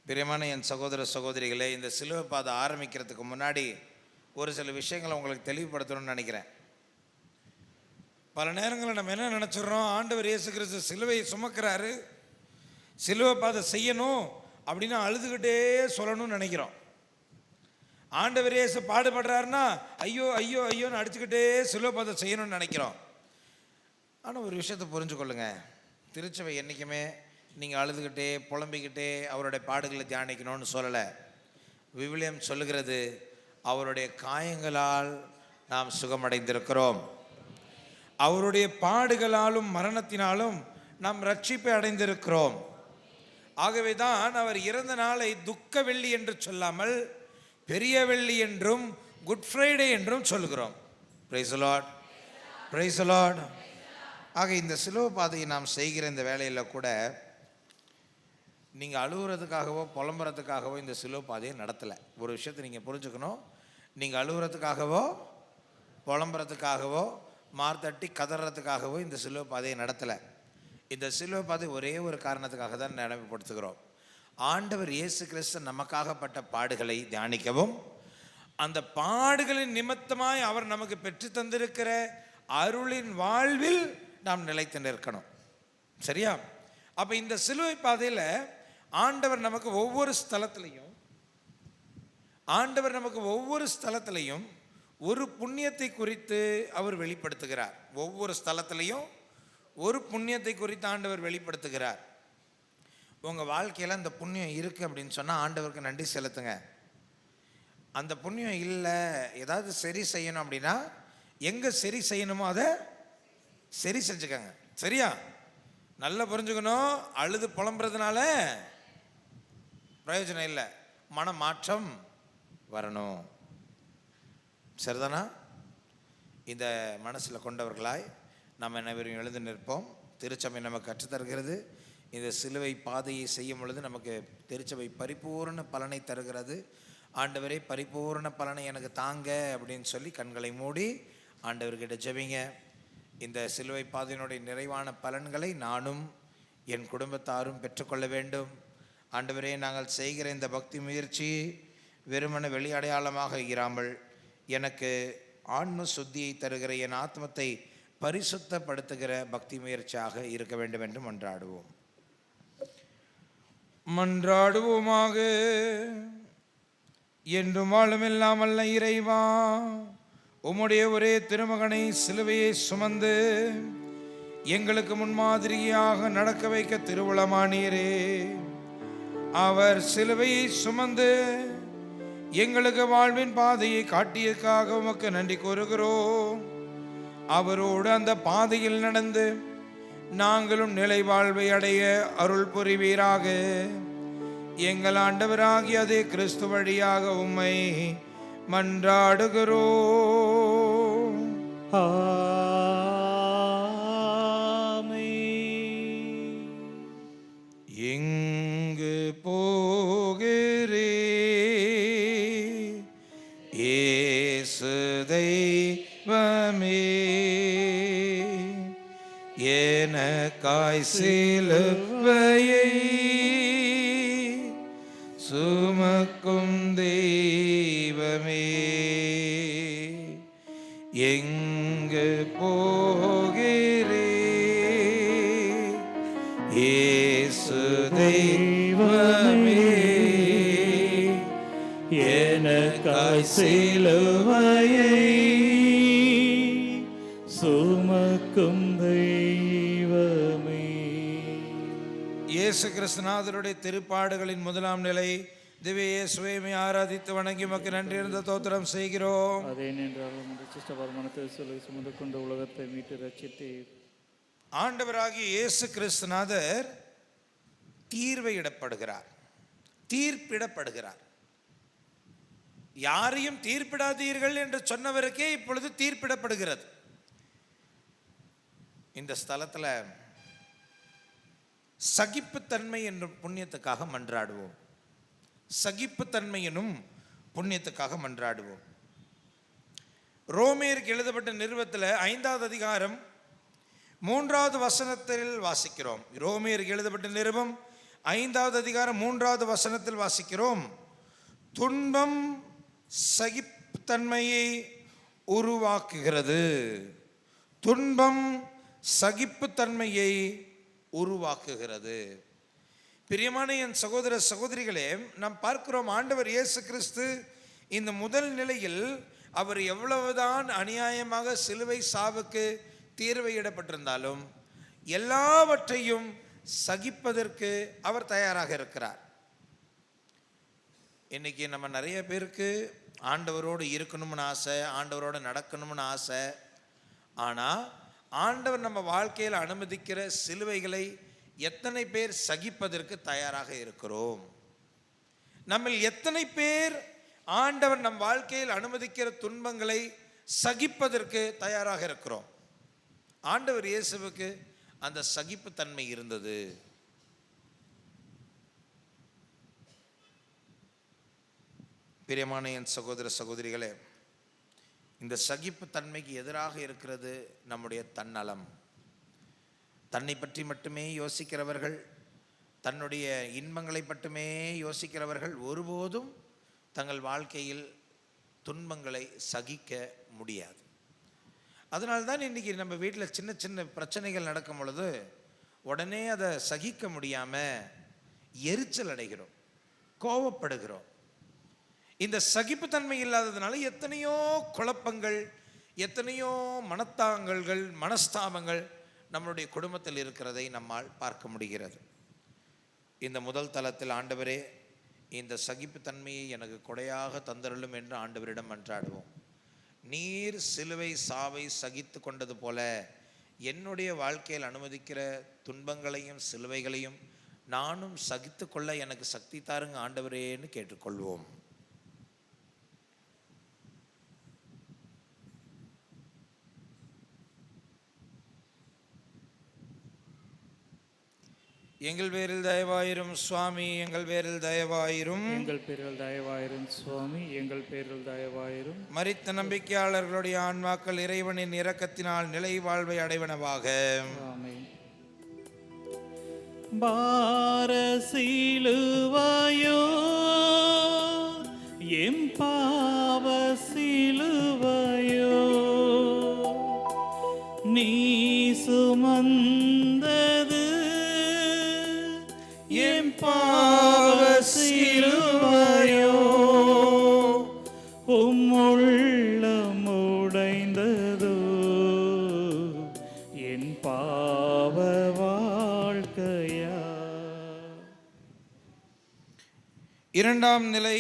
பிரியமான என் சகோதர சகோதரிகளே, இந்த சிலுவை பாதை ஆரம்பிக்கிறதுக்கு முன்னாடி ஒரு சில விஷயங்களை உங்களுக்கு தெளிவுபடுத்தணும்னு நினைக்கிறேன். பல நேரங்களில் நம்ம என்ன நினச்சிடுறோம், ஆண்டவர் இயேசு கிறிஸ்து சிலுவையை சுமக்கிறாரு, சிலுவை பாதை செய்யணும் அப்படின்னு அழுதுகிட்டே சொல்லணும்னு நினைக்கிறோம். ஆண்டவர் இயேசு பாடுபடுறாருன்னா ஐயோ ஐயோ ஐயோன்னு அடிச்சுக்கிட்டே சிலுவை பாதை செய்யணும்னு நினைக்கிறோம். ஆனால் ஒரு விஷயத்தை புரிஞ்சுக்கொள்ளுங்க, திருச்சபை என்றைக்குமே நீங்கள் அழுதுகிட்டே புலம்பிக்கிட்டே அவருடைய பாடுகளை தியானிக்கணும்னு சொல்லலை. விவிலியம் சொல்லுகிறது, அவருடைய காயங்களால் நாம் சுகமடைந்திருக்கிறோம், அவருடைய பாடுகளாலும் மரணத்தினாலும் நாம் ரட்சிப்பை அடைந்திருக்கிறோம். ஆகவே தான் அவர் இறந்த நாளை துக்க வெள்ளி என்று சொல்லாமல் பெரிய வெள்ளி என்றும் குட் ஃப்ரைடே என்றும் சொல்கிறோம். Price the Lord, praise the Lord. ஆக இந்த சிலுவை பாதையை நாம் செய்கிற இந்த வேலையில் கூட நீங்கள் அழுகுறதுக்காகவோ புலம்புறதுக்காகவோ இந்த சிலுவை பாதையை நடத்தலை. ஒரு விஷயத்தை நீங்கள் புரிஞ்சுக்கணும், நீங்கள் அழுகுறதுக்காகவோ புலம்புறதுக்காகவோ மார்த்தட்டி கதறதுக்காகவோ இந்த சிலுவை பாதையை நடத்தலை. இந்த சிலுவை பாதை ஒரே ஒரு காரணத்துக்காக தான் நினைவுபடுத்துகிறோம். ஆண்டவர் இயேசு கிறிஸ்து நமக்காகப்பட்ட பாடுகளை தியானிக்கவும், அந்த பாடுகளின் நிமித்தமாய் அவர் நமக்கு பெற்று தந்திருக்கிற அருளின் வாழ்வில் நாம் நிலைத்து நிற்கணும். சரியா? அப்போ இந்த சிலுவை பாதையில் ஆண்டவர் நமக்கு ஒவ்வொரு ஸ்தலத்திலையும் ஒரு புண்ணியத்தை குறித்து அவர் வெளிப்படுத்துகிறார். ஒவ்வொரு ஸ்தலத்திலையும் ஒரு புண்ணியத்தை குறித்து ஆண்டவர் வெளிப்படுத்துகிறார். உங்கள் வாழ்க்கையில் அந்த புண்ணியம் இருக்குது அப்படின்னு சொன்னால் ஆண்டவருக்கு நன்றி செலுத்துங்க. அந்த புண்ணியம் இல்லை, ஏதாவது சரி செய்யணும் அப்படின்னா எங்கே சரி செய்யணுமோ அதை சரி செஞ்சுக்கங்க. சரியா? நல்லா புரிஞ்சுக்கணும், அழுது புலம்புறதுனால பிரயோஜனம் இல்லை, மன மாற்றம் வரணும். சரிதானா? இந்த மனசில் கொண்டவர்களாய் நம்ம அனைவரும் எழுந்து நிற்போம். திருச்சபை நமக்கு கற்றுத்தருகிறது. இந்த சிலுவை பாதையை செய்யும் பொழுது நமக்கு திருச்சபை பரிபூர்ண பலனை தருகிறது. ஆண்டவரே, பரிபூர்ண பலனை எனக்கு தாங்க அப்படின்னு சொல்லி கண்களை மூடி ஆண்டவர்கிட்ட ஜெபிங்க. இந்த சிலுவை பாதையினுடைய நிறைவான பலன்களை நானும் என் குடும்பத்தாரும் பெற்றுக்கொள்ள வேண்டும். ஆண்டவரே, நாங்கள் செய்கிற இந்த பக்தி முயற்சி வெறுமன வெளி அடையாளமாக இராமல் எனக்கு ஆன்ம சுத்தியை தருகிற, என் ஆத்மத்தை பரிசுத்தப்படுத்துகிற பக்தி முயற்சியாக இருக்க வேண்டும் என்று மன்றாடுவோம். மன்றாடுவோமாக. என்றும் வாழும் இல்லாமல் இறைவா, உம்முடைய ஒரே திருமகனை சிலுவையை சுமந்து எங்களுக்கு முன்மாதிரியாக நடக்க வைக்க திருவுளமானீரே. அவர் சிலுவையை சுமந்து எங்களுக்கு வாழ்வின் பாதையை காட்டியதற்காக உமக்கு நன்றி கூறுகிறோம். அவரோடு அந்த பாதையில் நடந்து நாங்களும் நிலை வாழ்வை அடைய அருள் புரிவீராக. எங்கள் ஆண்டவராகிய அதே கிறிஸ்து வழியாக உம்மை மன்றாடுகிறோம். எங்கு போகிறே இயேசு தெய்வமே, எனக்காய் சிலுவையை சுமக்கும் தெய்வமே, எங்கு போகிறே இயேசு தெய்வமே, எனக்காய் சிலுவையை சுமக்கும் தெய்வமே. இயேசு கிறிஸ்துநாதருடைய திருப்பாடுகளின் முதலாம் நிலை. திவ்ய இயேசுவை ஆராதித்து வணங்கி மக்கு நன்றி இருந்த தோத்திரம் செய்கிறோம். அதே நின்றாலும் மனத்தை சிலுவை சுமந்து கொண்டு உலகத்தை மீட்டு ரட்சித்தீர். ஆண்டவராகிய இயேசு கிறிஸ்துநாதர் தீர்ப்பிடப்படுகிறார். யாரையும் தீர்ப்பிடாதீர்கள் என்று சொன்னவருக்கே இப்பொழுது தீர்ப்பிடப்படுகிறது. இந்த ஸ்தலத்தில் சகிப்புத்தன்மை என்னும் புண்ணியத்துக்காக மன்றாடுவோம். சகிப்புத்தன்மை எனும் புண்ணியத்துக்காக மன்றாடுவோம். ரோமேயருக்கு எழுதப்பட்ட நிருபத்தில் 5வது அதிகாரம் 3வது வசனத்தில் வாசிக்கிறோம். ரோமேயருக்கு எழுதப்பட்ட நிருபம் 5வது அதிகாரம் 3வது வசனத்தில் வாசிக்கிறோம், துன்பம் சகிப்புத்தன்மையை உருவாக்குகிறது. துன்பம் சகிப்புத்தன்மையை உருவாக்குகிறது. பிரியமான என் சகோதர சகோதரிகளே, நாம் பார்க்கிறோம் ஆண்டவர் இயேசு கிறிஸ்து இந்த முதல் நிலையில் அவர் எவ்வளவுதான் அநியாயமாக சிலுவை சாவுக்கு தீர்வையிடப்பட்டிருந்தாலும் எல்லாவற்றையும் சகிப்பதற்கு அவர் தயாராக இருக்கிறார். இன்னைக்கு நம்ம நிறைய பேருக்கு ஆண்டவரோடு இருக்கணும்னு ஆசை, ஆண்டவரோடு நடக்கணும்னு ஆசை. ஆனால் ஆண்டவர் நம்ம வாழ்க்கையில் அனுமதிக்கிற சிலுவைகளை எத்தனை பேர் சகிப்பதற்கு தயாராக இருக்கிறோம்? நம்ம எத்தனை பேர் ஆண்டவர் நம் வாழ்க்கையில் அனுமதிக்கிற துன்பங்களை சகிப்பதற்கு தயாராக இருக்கிறோம்? ஆண்டவர் இயேசுவுக்கு அந்த சகிப்புத்தன்மை இருந்தது. பிரியமான என் சகோதர சகோதரிகளே, இந்த சகிப்புத்தன்மைக்கு எதிராக இருக்கிறது நம்முடைய தன்னலம். தன்னை பற்றி மட்டுமே யோசிக்கிறவர்கள், தன்னுடைய இன்பங்களை மட்டுமே யோசிக்கிறவர்கள் ஒருபோதும் தங்கள் வாழ்க்கையில் துன்பங்களை சகிக்க முடியாது. அதனால்தான் இன்றைக்கி நம்ம வீட்டில் சின்ன சின்ன பிரச்சனைகள் நடக்கும் பொழுது உடனே அதை சகிக்க முடியாமல் எரிச்சல் அடைகிறோம், கோபப்படுகிறோம். இந்த சகிப்புத்தன்மை இல்லாததுனால எத்தனையோ குழப்பங்கள், எத்தனையோ மனத்தாங்கல்கள், மனஸ்தாபங்கள் நம்மளுடைய குடும்பத்தில் இருக்கிறதை நம்மால் பார்க்க முடிகிறது. இந்த முதல் தளத்தில் ஆண்டவரே, இந்த சகிப்புத்தன்மையை எனக்கு கொடையாக தந்தருளும் என்று ஆண்டவரிடம் மன்றாடுவோம். நீர் சிலுவை சாவை சகித்து கொண்டது போல என்னுடைய வாழ்க்கையில் அனுமதிக்கிற துன்பங்களையும் சிலுவைகளையும் நானும் சகித்து கொள்ள எனக்கு சக்தி தாருங்க ஆண்டவரேன்னு கேட்டுக்கொள்வோம். எங்கள் பேரில் தயவாயிரும் சுவாமி, எங்கள் பேரில் தயவாயிரும். எங்கள் பேரில் தயவாயிரும் சுவாமி, எங்கள் பேரில் தயவாயிரும். மரித்த நம்பிக்கையாளர்களுடைய ஆன்மாக்கள் இறைவனின் இரக்கத்தினால் நிலை வாழ்வை அடைவனவாக. ஆமென். பார சிலுவையோ எம் பாவ சிலுவையோ நீ சுமந்தது எம் பாவ சிலுவையோ உம்முள்ளம் உடைந்ததோ என் பாவ வாழ்க்கையா. இரண்டாம் நிலை,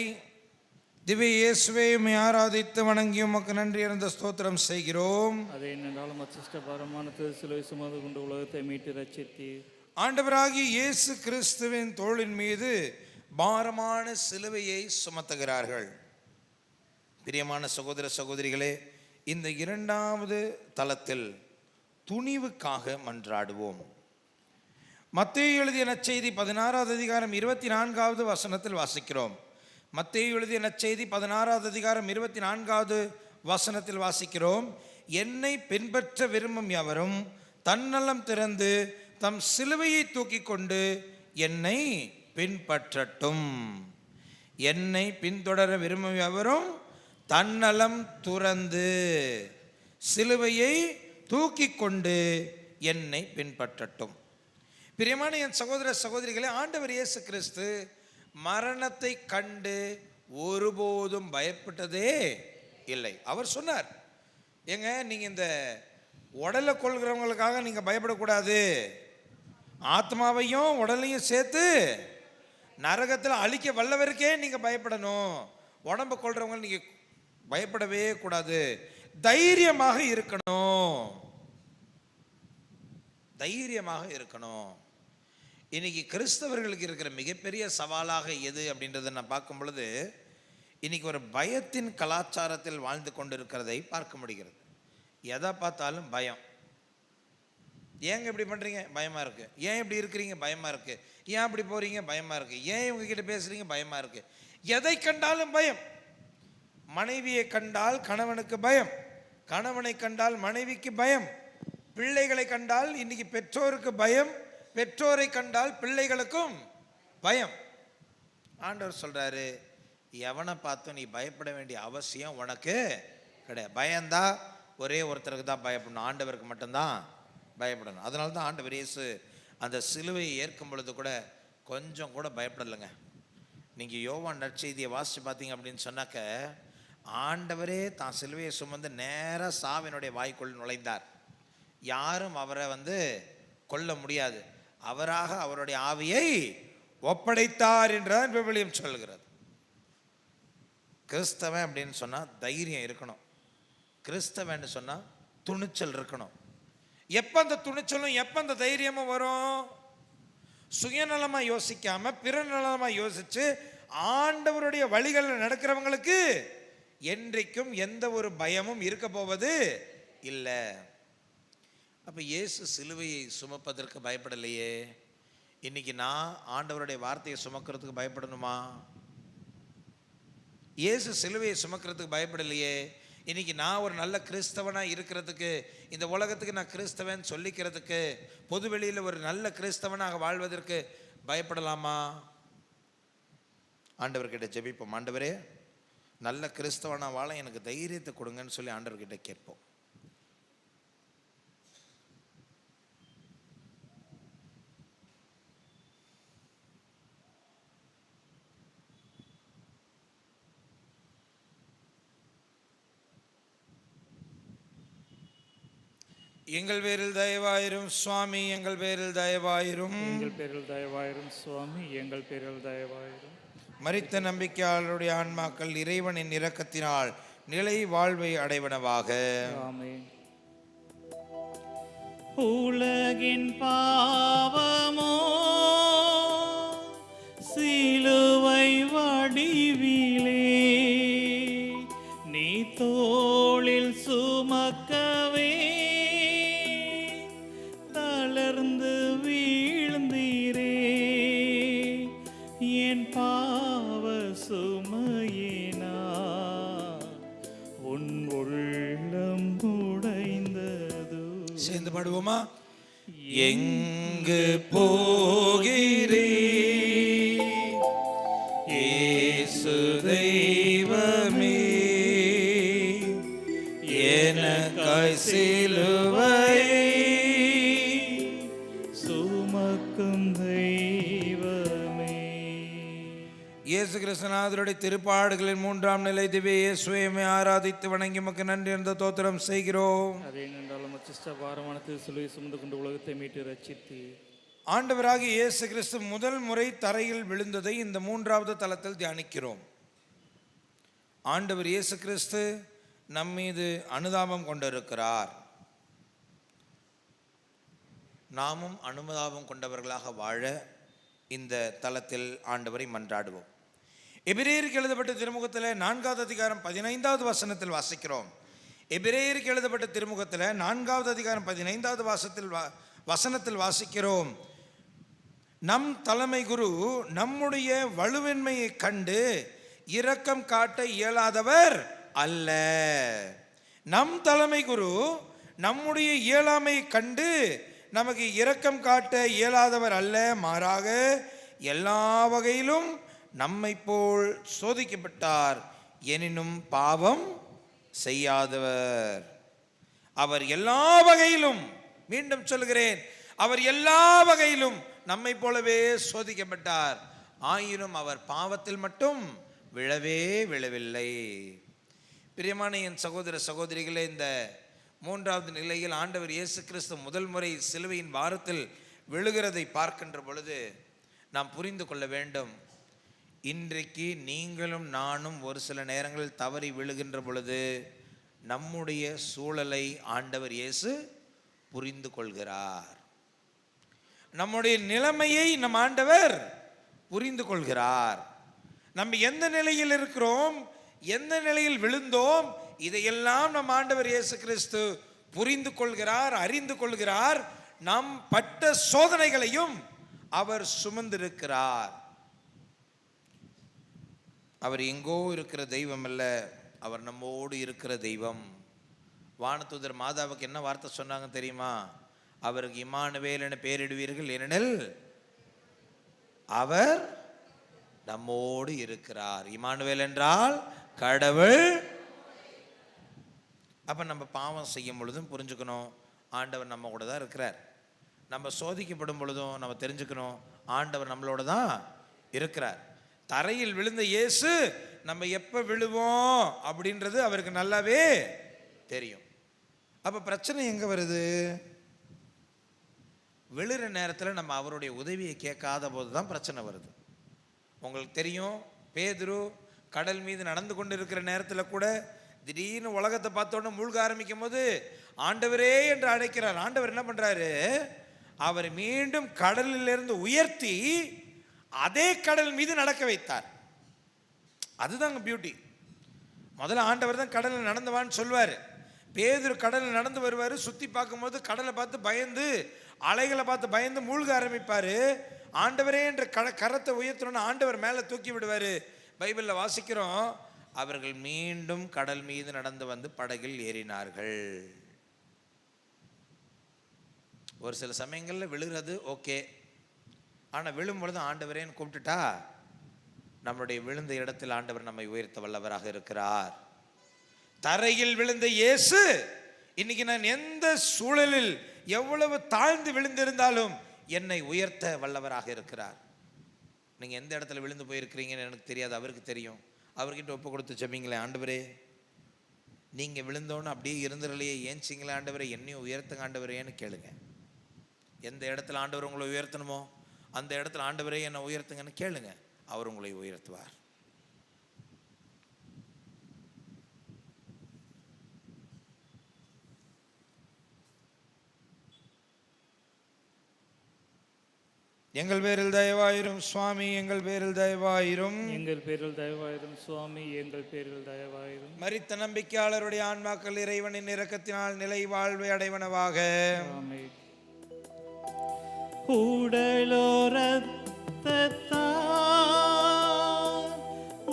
திவ்ய இயேசுவை உம்மை ஆராதித்து வணங்கி உமக்கு நன்றி அறிந்த ஸ்தோத்திரம் செய்கிறோம். அதே என்னென்றாலும் அச்சிஷ்ட பாரமான சிலுவை சுமந்து கொண்டு உலகத்தை மீட்டு ரட்சித்தீர். ஆண்டவராகிய இயேசு கிறிஸ்துவின் தோளின் மீது பாரமான சிலுவையை சுமத்துகிறார்கள். பிரியமான சகோதர சகோதரிகளே, இந்த இரண்டாவது தளத்தில் துணிவுக்காக மன்றாடுவோம். மத்தேயு எழுதிய நற்செய்தி 16வது அதிகாரம் 24வது வசனத்தில் வாசிக்கிறோம். மத்தேயு எழுதிய நற்செய்தி 16வது அதிகாரம் 24வது வசனத்தில் வாசிக்கிறோம், என்னை பின்பற்ற விரும்பும் எவரும் தன்னலம் திறந்து தம் சிலுவையை தூக்கி கொண்டு என்னை பின்பற்றட்டும். என்னை பின்தொடர விரும்பும் எவரும் தன்னலம் துறந்து சிலுவையை தூக்கி கொண்டு என்னை பின்பற்றட்டும். பிரியமான என் சகோதர சகோதரிகளே, ஆண்டவர் இயேசு கிறிஸ்து மரணத்தை கண்டு ஒருபோதும் பயப்பட்டதே இல்லை. அவர் சொன்னார், ஏங்க நீங்கள் இந்த உடலை கொள்கிறவங்களுக்காக நீங்கள் பயப்படக்கூடாது, ஆத்மாவையும் உடலையும் சேர்த்து நரகத்தில் அழிக்க வல்லவருக்கே நீங்கள் பயப்படணும். உடம்பை கொள்றவங்க நீங்கள் பயப்படவே கூடாது, தைரியமாக இருக்கணும், தைரியமாக இருக்கணும். இன்னைக்கு கிறிஸ்தவர்களுக்கு இருக்கிற மிகப்பெரிய சவாலாக எது அப்படின்றத நான் பார்க்கும் பொழுது, இன்னைக்கு ஒரு பயத்தின் கலாச்சாரத்தில் வாழ்ந்து கொண்டிருக்கிறதை பார்க்க முடிகிறது. எதை பார்த்தாலும் பயம். ஏங்க இப்படி பண்ணுறீங்க? பயமாக இருக்குது. ஏன் இப்படி இருக்கிறீங்க? பயமாக இருக்குது. ஏன் அப்படி போகிறீங்க? பயமாக இருக்குது. ஏன் இவங்ககிட்ட பேசுகிறீங்க? பயமாக இருக்குது. எதை கண்டாலும் பயம். மனைவியை கண்டால் கணவனுக்கு பயம், கணவனை கண்டால் மனைவிக்கு பயம், பிள்ளைகளை கண்டால் இன்னைக்கு பெற்றோருக்கு பயம், பெற்றோரை கண்டால் பிள்ளைகளுக்கும் பயம். ஆண்டவர் சொல்றாரு, எவனை பார்த்தும் நீ பயப்பட வேண்டிய அவசியம் உனக்கு கிடையாது. பயந்தா ஒரே ஒருத்தருக்கு தான் பயப்படணும், ஆண்டவருக்கு மட்டும்தான் பயப்படணும். அதனால தான் ஆண்டவர் இயேசு அந்த சிலுவையை ஏற்கும் பொழுது கூட கொஞ்சம் கூட பயப்படலைங்க. நீங்கள் யோவான் நற்செய்தியை வாசித்து பார்த்தீங்க அப்படின்னு சொன்னாக்க, ஆண்டவரே தான் சிலுவையை சுமந்து நேராக சாவினுடைய வாய்க்குள் நுழைந்தார். யாரும் அவரை கொல்ல முடியாது. அவராக அவருடைய ஆவியை ஒப்படைத்தார் என்றுதான் விவிலியம் சொல்கிறது. கிறிஸ்தவன் அப்படின்னு சொன்னால் தைரியம் இருக்கணும். கிறிஸ்தவன்னு சொன்னால் துணிச்சல் இருக்கணும். எப்போ அந்த துணிச்சலும் எப்போ அந்த தைரியமும் வரும்? சுயநலமாக யோசிக்காம பிறநலமாக யோசிச்சு ஆண்டவருடைய வழிகளில் நடக்கிறவங்களுக்கு என்றைக்கும் எந்த ஒரு பயமும் இருக்க போவது இல்லை. அப்போ இயேசு சிலுவையை சுமப்பதற்கு பயப்படலையே. இன்னைக்கு நான் ஆண்டவருடைய வார்த்தையை சுமக்கிறதுக்கு பயப்படணுமா? இயேசு சிலுவையை சுமக்கிறதுக்கு பயப்படலையே. இன்னைக்கு நான் ஒரு நல்ல கிறிஸ்தவனாக இருக்கிறதுக்கு, இந்த உலகத்துக்கு நான் கிறிஸ்தவன் சொல்லிக்கிறதுக்கு, பொதுவெளியில் ஒரு நல்ல கிறிஸ்தவனாக வாழ்வதற்கு பயப்படலாமா? ஆண்டவர்கிட்ட ஜெபிப்போம். ஆண்டவரே, நல்ல கிறிஸ்தவனாக வாழ எனக்கு தைரியத்தை கொடுங்கன்னு சொல்லி ஆண்டவர்கிட்ட கேட்போம். எங்கள் பேரில் தயவாயிரும் சுவாமி, எங்கள் பேரில் தயவாயிரும். எங்கள் பேரில் தயவாயிரும் சுவாமி, எங்கள் பேரில் தயவாயிரும். மரித்த நம்பிக்கையாளருடைய ஆன்மாக்கள் இறைவனின் இரக்கத்தினால் நிலை வாழ்வை அடைவனவாக. ஆமென். உலகின் பாவமோ சிலுவை வடிவிலே நீ தோளில் சுமக்கவே தளர்ந்து வீழ்ந்தீரே. என் பாவ சுமையினா உன் உள்ளம் உடைந்தது. சேர்ந்து பாடுவோமா? எங்கு போகிறே இயேசு தெய்வமே, எனக்காய் சிலுவையை சுமக்கும் தெய்வமே. இயேசு கிறிஸ்துநாதருடைய திருப்பாடுகளின் 3ஆம் நிலை திவ்ய இயேசுவை ஆராதித்து வணங்கி உமக்கு நன்றி என்ற தோத்திரம் செய்கிறோம். அதே என்றாலும் மச்சிஷ்ட பாரமானது சிலுவை சுமந்து கொண்டு உலகத்தை மீட்டு ரட்சித்து. ஆண்டவராகிய இயேசு கிறிஸ்து முதல் முறை தரையில் விழுந்ததை இந்த 3வது தலத்தில் தியானிக்கிறோம். ஆண்டவர் இயேசு கிறிஸ்து நம் மீது அனுதாபம் கொண்டிருக்கிறார். நாமும் அனுதாபம் கொண்டவர்களாக வாழ இந்த தலத்தில் ஆண்டவரை மன்றாடுவோம். எபிரேயருக்கு எழுதப்பட்ட திருமுகத்தில் 4வது அதிகாரம் 15வது வசனத்தில் வாசிக்கிறோம். எபிரேயருக்கு எழுதப்பட்ட திருமுகத்தில் 4வது அதிகாரம் 15வது வசனத்தில் வாசிக்கிறோம். நம் தலைமை குரு நம்முடைய வலுவின்மையை கண்டு இரக்கம் காட்ட இயலாதவர் அல்ல. நம் தலைமை குரு நம்முடைய இயலாமையை கண்டு நமக்கு இரக்கம் காட்ட இயலாதவர் அல்ல, மாறாக எல்லா வகையிலும் நம்மை போல் சோதிக்கப்பட்டார், எனினும் பாவம் செய்யாதவர். அவர் எல்லா வகையிலும், மீண்டும் சொல்கிறேன், அவர் எல்லா வகையிலும் நம்மை போலவே சோதிக்கப்பட்டார், ஆயினும் அவர் பாவத்தில் மட்டும் விழவே விழவில்லை. பிரியமான என் சகோதர சகோதரிகளே, இந்த 3வது நிலையில் ஆண்டவர் இயேசு கிறிஸ்து முதல் முறை சிலுவையின் வாரத்தில் விழுகிறதை பார்க்கின்ற பொழுது நாம் புரிந்து கொள்ள வேண்டும். இன்றைக்கு நீங்களும் நானும் ஒரு சில நேரங்களில் தவறி விழுகின்ற பொழுது நம்முடைய சூழலை ஆண்டவர் இயேசு புரிந்து கொள்கிறார். நம்முடைய நிலைமையை நம் ஆண்டவர் புரிந்து கொள்கிறார். நம்ம எந்த நிலையில் இருக்கிறோம், எந்த நிலையில் விழுந்தோம், இதையெல்லாம் நம் ஆண்டவர் இயேசு கிறிஸ்து புரிந்து கொள்கிறார், அறிந்து கொள்கிறார். நாம் பட்ட சோதனைகளையும் அவர் சுமந்திருக்கிறார். அவர் எங்கோ இருக்கிற தெய்வம் அல்ல, அவர் நம்மோடு இருக்கிற தெய்வம். வானதூதர் மாதாவுக்கு என்ன வார்த்தை சொன்னாங்க தெரியுமா? அவருக்கு இம்மானுவேல் என பெயரிடுவீர்கள், ஏனெனில் அவர் நம்மோடு இருக்கிறார். இம்மானுவேல் என்றால் கடவுள். அப்ப நம்ம பாவம் செய்யும் பொழுதும் புரிஞ்சுக்கணும், ஆண்டவர் நம்ம கூட தான் இருக்கிறார். நம்ம சோதிக்கப்படும் பொழுதும் நம்ம தெரிஞ்சுக்கணும், ஆண்டவர் நம்மளோட தான் இருக்கிறார். தரையில் விழுந்த இயேசு நம்ம எப்போ விழுவோம் அப்படின்றது அவருக்கு நல்லாவே தெரியும். அப்போ பிரச்சனை எங்கே வருது? விழுற நேரத்தில் நம்ம அவருடைய உதவியை கேட்காத போது தான் பிரச்சனை வருது. உங்களுக்கு தெரியும், பேதுரு கடல் மீது நடந்து கொண்டு இருக்கிற நேரத்தில் கூட திடீர்னு உலகத்தை பார்த்தோன்னே மூழ்க ஆரம்பிக்கும் போது ஆண்டவரே என்று அழைக்கிறார். ஆண்டவர் என்ன பண்ணுறாரு? அவர் மீண்டும் கடலிலிருந்து உயர்த்தி அதே கடல் மீது நடக்க வைத்தார். அதுதாங்க பியூட்டி. முதல்ல ஆண்டவர் தான் கடலில் நடந்துவான்னு சொல்வார். பேதுரு கடலில் நடந்து வருவார். சுற்றி பார்க்கும்போது கடலை பார்த்து பயந்து, அலைகளை பார்த்து பயந்து மூழ்க ஆரம்பிப்பார். ஆண்டவரே என்ற கரத்தை உயர்த்தணும்னு ஆண்டவர் மேலே தூக்கி விடுவார். பைபிளில் வாசிக்கிறோம், அவர்கள் மீண்டும் கடல் மீது நடந்து வந்து படகில் ஏறினார்கள். ஒரு சில சமயங்களில் விழுகிறது ஓகே, ஆனால் விழும் பொழுது ஆண்டவரேன்னு கூப்பிட்டுட்டா நம்மளுடைய விழுந்த இடத்தில் ஆண்டவர் நம்மை உயர்த்த வல்லவராக இருக்கிறார். தரையில் விழுந்த இயேசு இன்னைக்கு நான் எந்த சூழலில் எவ்வளவு தாழ்ந்து விழுந்திருந்தாலும் என்னை உயர்த்த வல்லவராக இருக்கிறார். நீங்க எந்த இடத்துல விழுந்து போயிருக்கிறீங்கன்னு எனக்கு தெரியாது, அவருக்கு தெரியும். அவர்கிட்ட ஒப்பு கொடுத்து ஜெபிங்களேன். ஆண்டவரே, நீங்க விழுந்தோன்னு அப்படியே இருந்துடலையே, ஏன்ச்சிங்களே ஆண்டவரே, என்னையும் உயர்த்துங்க ஆண்டவரேன்னு கேளுங்க. எந்த இடத்துல ஆண்டவர் உங்களை உயர்த்தணுமோ அந்த இடத்துல ஆண்டவரே என்னை உயர்த்துங்கன்னு கேளுங்க, அவர் உங்களை உயர்த்துவார். எங்கள் பேரில் தயவாயிரும் சுவாமி, எங்கள் பேரில் தயவாயிரும். எங்கள் பேரில் தயவாயிரும் சுவாமி, எங்கள் பேரில் தயவாயிரும். மரித்த நம்பிக்கையாளருடைய ஆன்மாக்கள் இறைவனின் இரக்கத்தினால் நிலை வாழ்வை அடைவனவாக. ஆமென். உடலோரத்தார்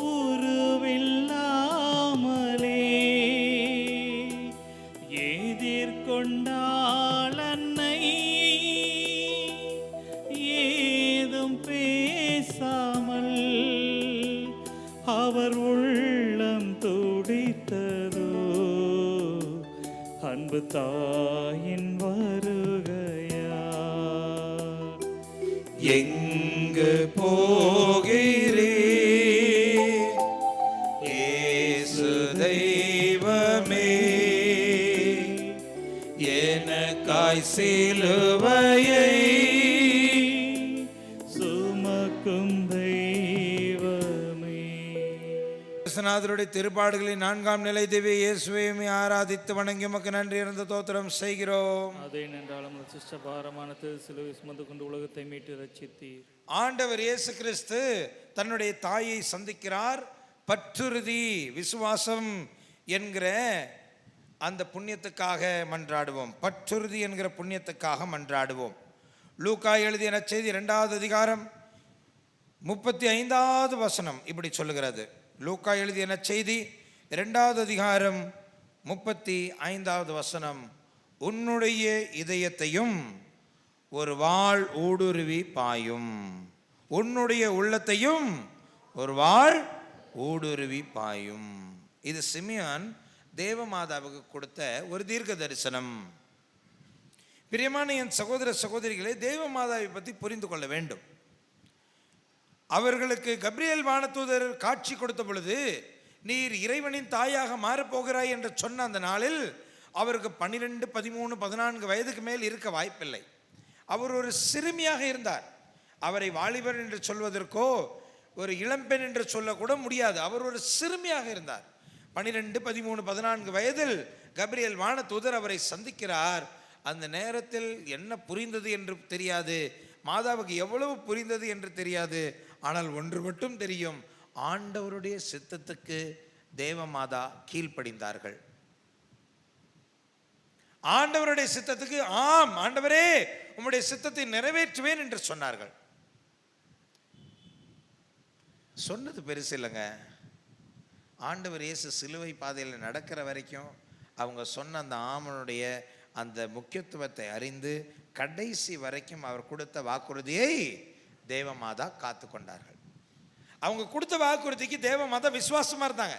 உருவில்லாமலே எதிர்கொண்டாள் அன்னை, ஏதும் பேசாமல் அவர் உள்ளம் துடித்ததோ, அன்பு தாயின் வருகையா. எங்கு போகிறே இயேசு தெய்வமே, எனக்காய் சிலுவையை சுமக்கும் தெய்வமே. இயேசுநாதருடைய திருப்பாடுகளின் 4ஆம் நிலை திவ்ய இயேசுவையுமே ஆராதித்து வணங்கி உமக்கு நன்றி இருந்த தோத்திரம் செய்கிறோம். அதே நின்றாலும் சிஷ்ட பாரமானது சிலுவை சுமந்து கொண்டு உலகத்தை மீட்டு ரட்சித்தீர். ஆண்டவர் இயேசு கிறிஸ்து தன்னுடைய தாயை சந்திக்கிறார். பற்றுறுதி விசுவாசம் என்கிற அந்த புண்ணியத்துக்காக மன்றாடுவோம். பற்றுறுதி என்கிற புண்ணியத்துக்காக மன்றாடுவோம். லூக்கா எழுதிய நற்செய்தி 2வது அதிகாரம் 35வது வசனம் இப்படி சொல்லுகிறது. லூக்கா எழுதிய நற்செய்தி 2வது அதிகாரம் 35வது வசனம், உன்னுடைய இதயத்தையும் ஒரு வாள் ஊடுருவி பாயும், உன்னுடைய உள்ளத்தையும் ஒரு வாள் ஊடுருவி பாயும். இது சிமியான் தேவமாதாவுக்கு கொடுத்த ஒரு தீர்க்க தரிசனம். பிரியமான என் சகோதர சகோதரிகளை, தேவமாதாவை பற்றி புரிந்து கொள்ள வேண்டும். அவர்களுக்கு கப்ரியேல் வானதூதர் காட்சி கொடுத்த பொழுது, நீர் இறைவனின் தாயாக மாறப்போகிறாய் என்று சொன்ன அந்த நாளில் அவருக்கு 12, 13, 14 வயதுக்கு மேல் இருக்க வாய்ப்பில்லை. அவர் ஒரு சிறுமியாக இருந்தார். அவரை வாலிபர் என்று சொல்வதற்கோ ஒரு இளம்பெண் என்று சொல்லக்கூட முடியாது. அவர் ஒரு சிறுமியாக இருந்தார். 12, 13, 14 வயதில் கப்ரியேல் வானதூதர் அவரை சந்திக்கிறார். அந்த நேரத்தில் என்ன புரிந்தது என்று தெரியாது, மாதாவுக்கு எவ்வளவு புரிந்தது என்று தெரியாது. ஆனால் ஒன்று மட்டும் தெரியும், ஆண்டவருடைய சித்தத்துக்கு தேவமாதா கீழ்ப்படிந்தார்கள். ஆண்டவருடைய சித்தத்துக்கு ஆம் ஆண்டவரே உம்முடைய சித்தத்தை நிறைவேற்றுவேன் என்று சொன்னார்கள். சொன்னது பெருசு இல்லைங்க. ஆண்டவர் இயேசு சிலுவை பாதையில் நடக்கிற வரைக்கும் அவங்க சொன்ன அந்த ஆமனுடைய அந்த முக்கியத்துவத்தை அறிந்து கடைசி வரைக்கும் அவர் கொடுத்த வாக்குறுதியை தேவமாதா காத்து கொண்டார்கள். அவங்க கொடுத்த வாக்குறுதிக்கு தேவமாதா விசுவாசமா இருந்தாங்க.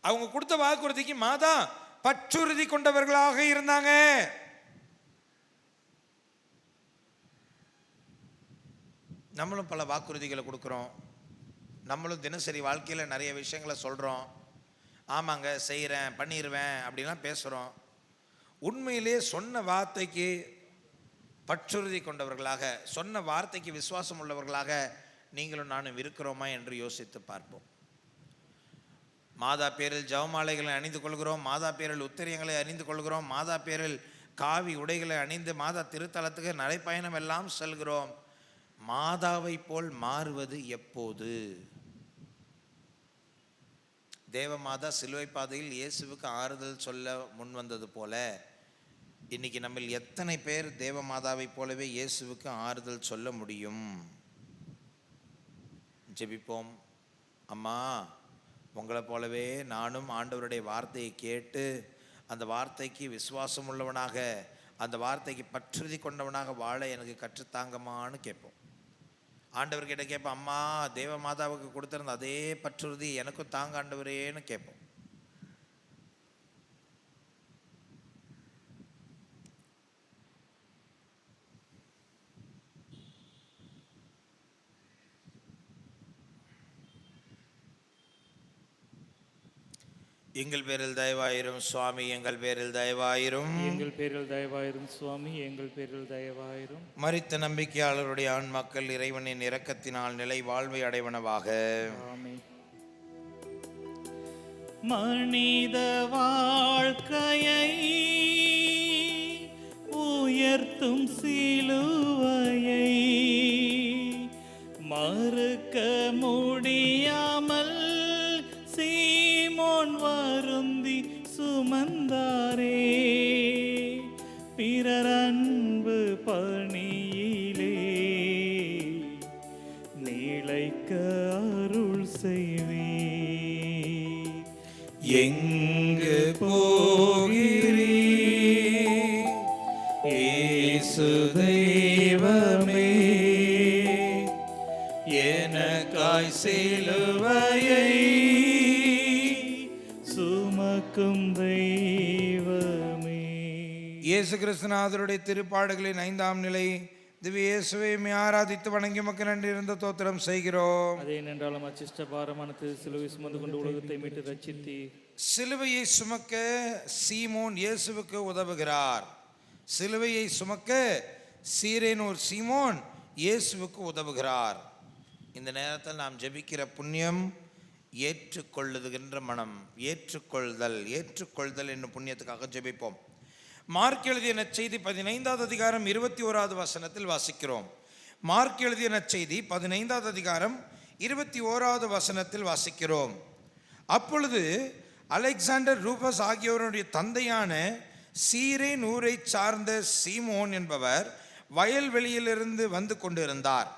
அவங்க கொடுத்த வாக்குறுதிக்கு மாதா பற்றுறுதி கொண்டவர்களாக இருந்தாங்க. நம்மளும் பல வாக்குறுதிகளை கொடுக்குறோம். நம்மளும் தினசரி வாழ்க்கையில் நிறைய விஷயங்களை சொல்கிறோம். ஆமாங்க செய்கிறேன் பண்ணிடுவேன் அப்படின்லாம் பேசுகிறோம். உண்மையிலே சொன்ன வார்த்தைக்கு பற்றுறுதி கொண்டவர்களாக, சொன்ன வார்த்தைக்கு விசுவாசம் உள்ளவர்களாக நீங்களும் நானும் இருக்கிறோமா என்று யோசித்து பார்ப்போம். மாதா பேரில் ஜெபமாலைகளை அணிந்து கொள்கிறோம், மாதா பேரில் உத்திரியங்களை அணிந்து கொள்கிறோம், மாதா பேரில் காவி உடைகளை அணிந்து மாதா திருத்தலத்துக்கு நடைப்பயணம் எல்லாம் செல்கிறோம். மாதாவை போல் மாறுவது எப்போது? தேவமாதா சிலுவை பாதையில் இயேசுவுக்கு ஆறுதல் சொல்ல முன் வந்தது போல இன்னைக்கு நம்ம எத்தனை பேர் தேவமாதாவை போலவே இயேசுவுக்கு ஆறுதல் சொல்ல முடியும்? ஜெபிப்போம். அம்மா, உங்களை போலவே நானும் ஆண்டவருடைய வார்த்தையை கேட்டு அந்த வார்த்தைக்கு விசுவாசம் உள்ளவனாக, அந்த வார்த்தைக்கு பற்றுறுதி கொண்டவனாக வாழ எனக்கு கற்றுத்தாங்கம்மான்னு கேட்போம். ஆண்டவர்கிட்ட கேட்போம், அம்மா தேவமாதாவுக்கு கொடுத்திருந்த அதே பற்றுறுதி எனக்கும் தாங்க ஆண்டவரேன்னு கேட்போம். எங்கள் பேரில் தயவாயிரும் சுவாமி, எங்கள் பேரில் தயவாயிரும். எங்கள் பேரில் தயவாயிரும் சுவாமி, எங்கள் பேரில் தயவாயிரும். மரித்த நம்பிக்கையாளருடைய ஆன்மாக்கள் இறைவனின் இரக்கத்தினால் நிலை வாழ்வை அடைவனவாக. ஆமென். மனித வாழ்க்கையை உயர்த்தும் சிலுவையை மறுக்க முடியாமல் சீமோன் வருந்தி சுமந்தாரே. பிறர் அன்பு பணியிலே நிலைக்க அருள் செய்வே. எங்கு போகிறீ இயேசு தெய்வமே, எனக்காய் சிலுவையை சுமக்கும் தெய்வமே. இயேசு கிறிஸ்துநாதருடைய திருப்பாடுகளின் 5ஆம் நிலை. திவ்ய இயேசுவை ஆராதித்து வணங்கி உமக்கு நன்றி இருந்த தோத்திரம் செய்கிறோம். அதே நின்றாலும் அச்சிஷ்ட பாரமானது சிலுவை சுமந்து கொண்டு உலகத்தை மீட்டு ரட்சித்தி. சிலுவையை சுமக்க சீமோன் இயேசுவுக்கு உதவுகிறார். சிலுவையை சுமக்க சீரேனூர் சீமோன் இயேசுவுக்கு உதவுகிறார். இந்த நேரத்தில் நாம் ஜெபிக்கிற புண்ணியம் ஏற்றுக்கொள்ளுகின்ற மனம், ஏற்றுக்கொள்தல் என்னும் புண்ணியத்துக்காக ஜெபிப்போம். மார்க் எழுதிய நற்செய்தி 15வது அதிகாரம் 21வது வசனத்தில் வாசிக்கிறோம். மார்க் எழுதிய நற்செய்தி 15வது அதிகாரம் 21வது வசனத்தில் வாசிக்கிறோம். அப்பொழுது அலெக்சாண்டர் ரூபஸ் ஆகியோருடைய தந்தையான சீரேன் ஊரை சார்ந்த சீமோன் என்பவர் வயல்வெளியிலிருந்து வந்து கொண்டிருந்தார்.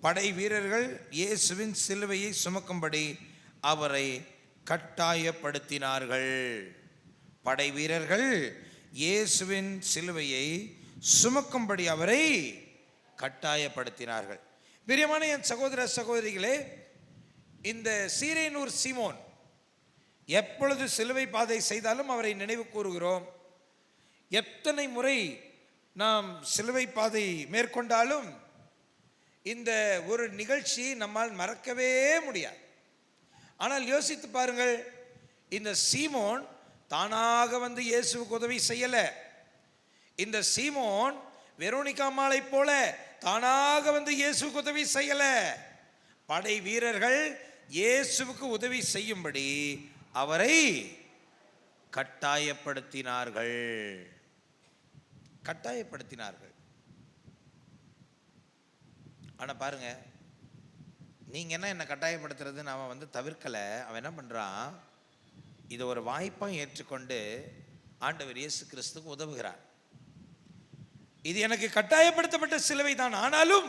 படை வீரர்கள் இயேசுவின் சிலுவையை சுமக்கும்படி அவரை கட்டாயப்படுத்தினார்கள். படை வீரர்கள் இயேசுவின் சிலுவையை சுமக்கும்படி அவரை கட்டாயப்படுத்தினார்கள். பிரியமான என் சகோதர சகோதரிகளே, இந்த சீரேனூர் சீமோன் எப்பொழுது சிலுவை பாதை செய்தாலும் அவரை நினைவு கூறுகிறோம். எத்தனை முறை நாம் சிலுவை பாதை மேற்கொண்டாலும் இந்த ஒரு நிகழ்ச்சி நம்மால் மறக்கவே முடியாது. ஆனால் யோசித்து பாருங்கள், இந்த சீமோன் தானாக வந்து இயேசுவுக்கு உதவி செய்யல. இந்த சீமோன் வெரோனிகா அம்மாளை போல தானாக வந்து இயேசுவுக்கு உதவி செய்யல. படை வீரர்கள் இயேசுவுக்கு உதவி செய்யும்படி அவரை கட்டாயப்படுத்தினார்கள். ஆனா பாருங்க, நீங்க என்ன கட்டாயப்படுத்துறதுன்னு அவன் வந்து தவிர்க்கல. அவன் என்ன பண்றான், இதை ஒரு வாய்ப்பாக ஏற்றுக்கொண்டு ஆண்டவர் இயேசு கிறிஸ்துக்கு உதவுகிறார். இது எனக்கு கட்டாயப்படுத்தப்பட்ட சிலுவை தான், ஆனாலும்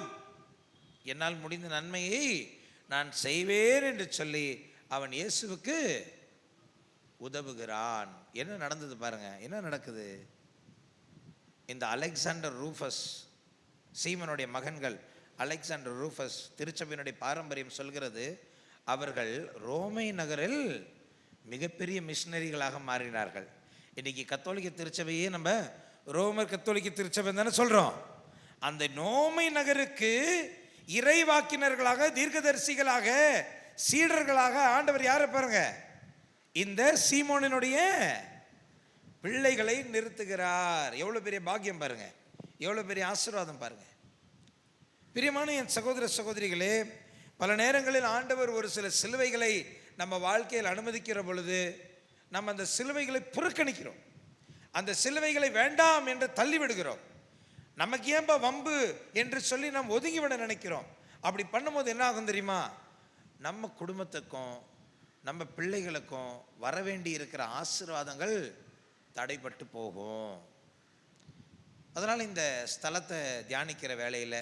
என்னால் முடிந்த நன்மையை நான் செய்வேன் என்று சொல்லி அவன் இயேசுவுக்கு உதவுகிறான். என்ன நடந்தது பாருங்க, என்ன நடக்குது. இந்த அலெக்சாண்டர் ரூபஸ் சீமனுடைய மகன்கள் அலெக்சாண்டர் ரூஃபஸ் திருச்சபையினுடைய பாரம்பரியம் சொல்கிறது, அவர்கள் ரோமை நகரில் மிகப்பெரிய மிஷினரிகளாக மாறினார்கள். இன்றைக்கி கத்தோலிக்க திருச்சபையே நம்ம ரோமர் கத்தோலிக்க திருச்சபை தானே சொல்கிறோம். அந்த ரோமை நகருக்கு இறைவாக்கினர்களாக, தீர்க்கதரிசிகளாக, சீடர்களாக ஆண்டவர் யாரை பாருங்க, இந்த சீமோனினுடைய பிள்ளைகளை நிறுத்துகிறார். எவ்வளோ பெரிய பாக்கியம் பாருங்க, எவ்வளோ பெரிய ஆசீர்வாதம் பாருங்க. பிரியமான என் சகோதர சகோதரிகளே, பல நேரங்களில் ஆண்டவர் ஒரு சில சிலுவைகளை நம்ம வாழ்க்கையில் அனுமதிக்கிற பொழுது நம்ம அந்த சிலுவைகளை புறக்கணிக்கிறோம், அந்த சிலுவைகளை வேண்டாம் என்று தள்ளிவிடுகிறோம். நமக்கு ஏன்பா வம்பு என்று சொல்லி நாம் ஒதுங்கிவிட நினைக்கிறோம். அப்படி பண்ணும்போது என்ன ஆகும் தெரியுமா, நம்ம குடும்பத்துக்கும் நம்ம பிள்ளைகளுக்கும் வரவேண்டி இருக்கிற ஆசீர்வாதங்கள் தடைப்பட்டு போகும். அதனால் இந்த ஸ்தலத்தை தியானிக்கிற வேளையில்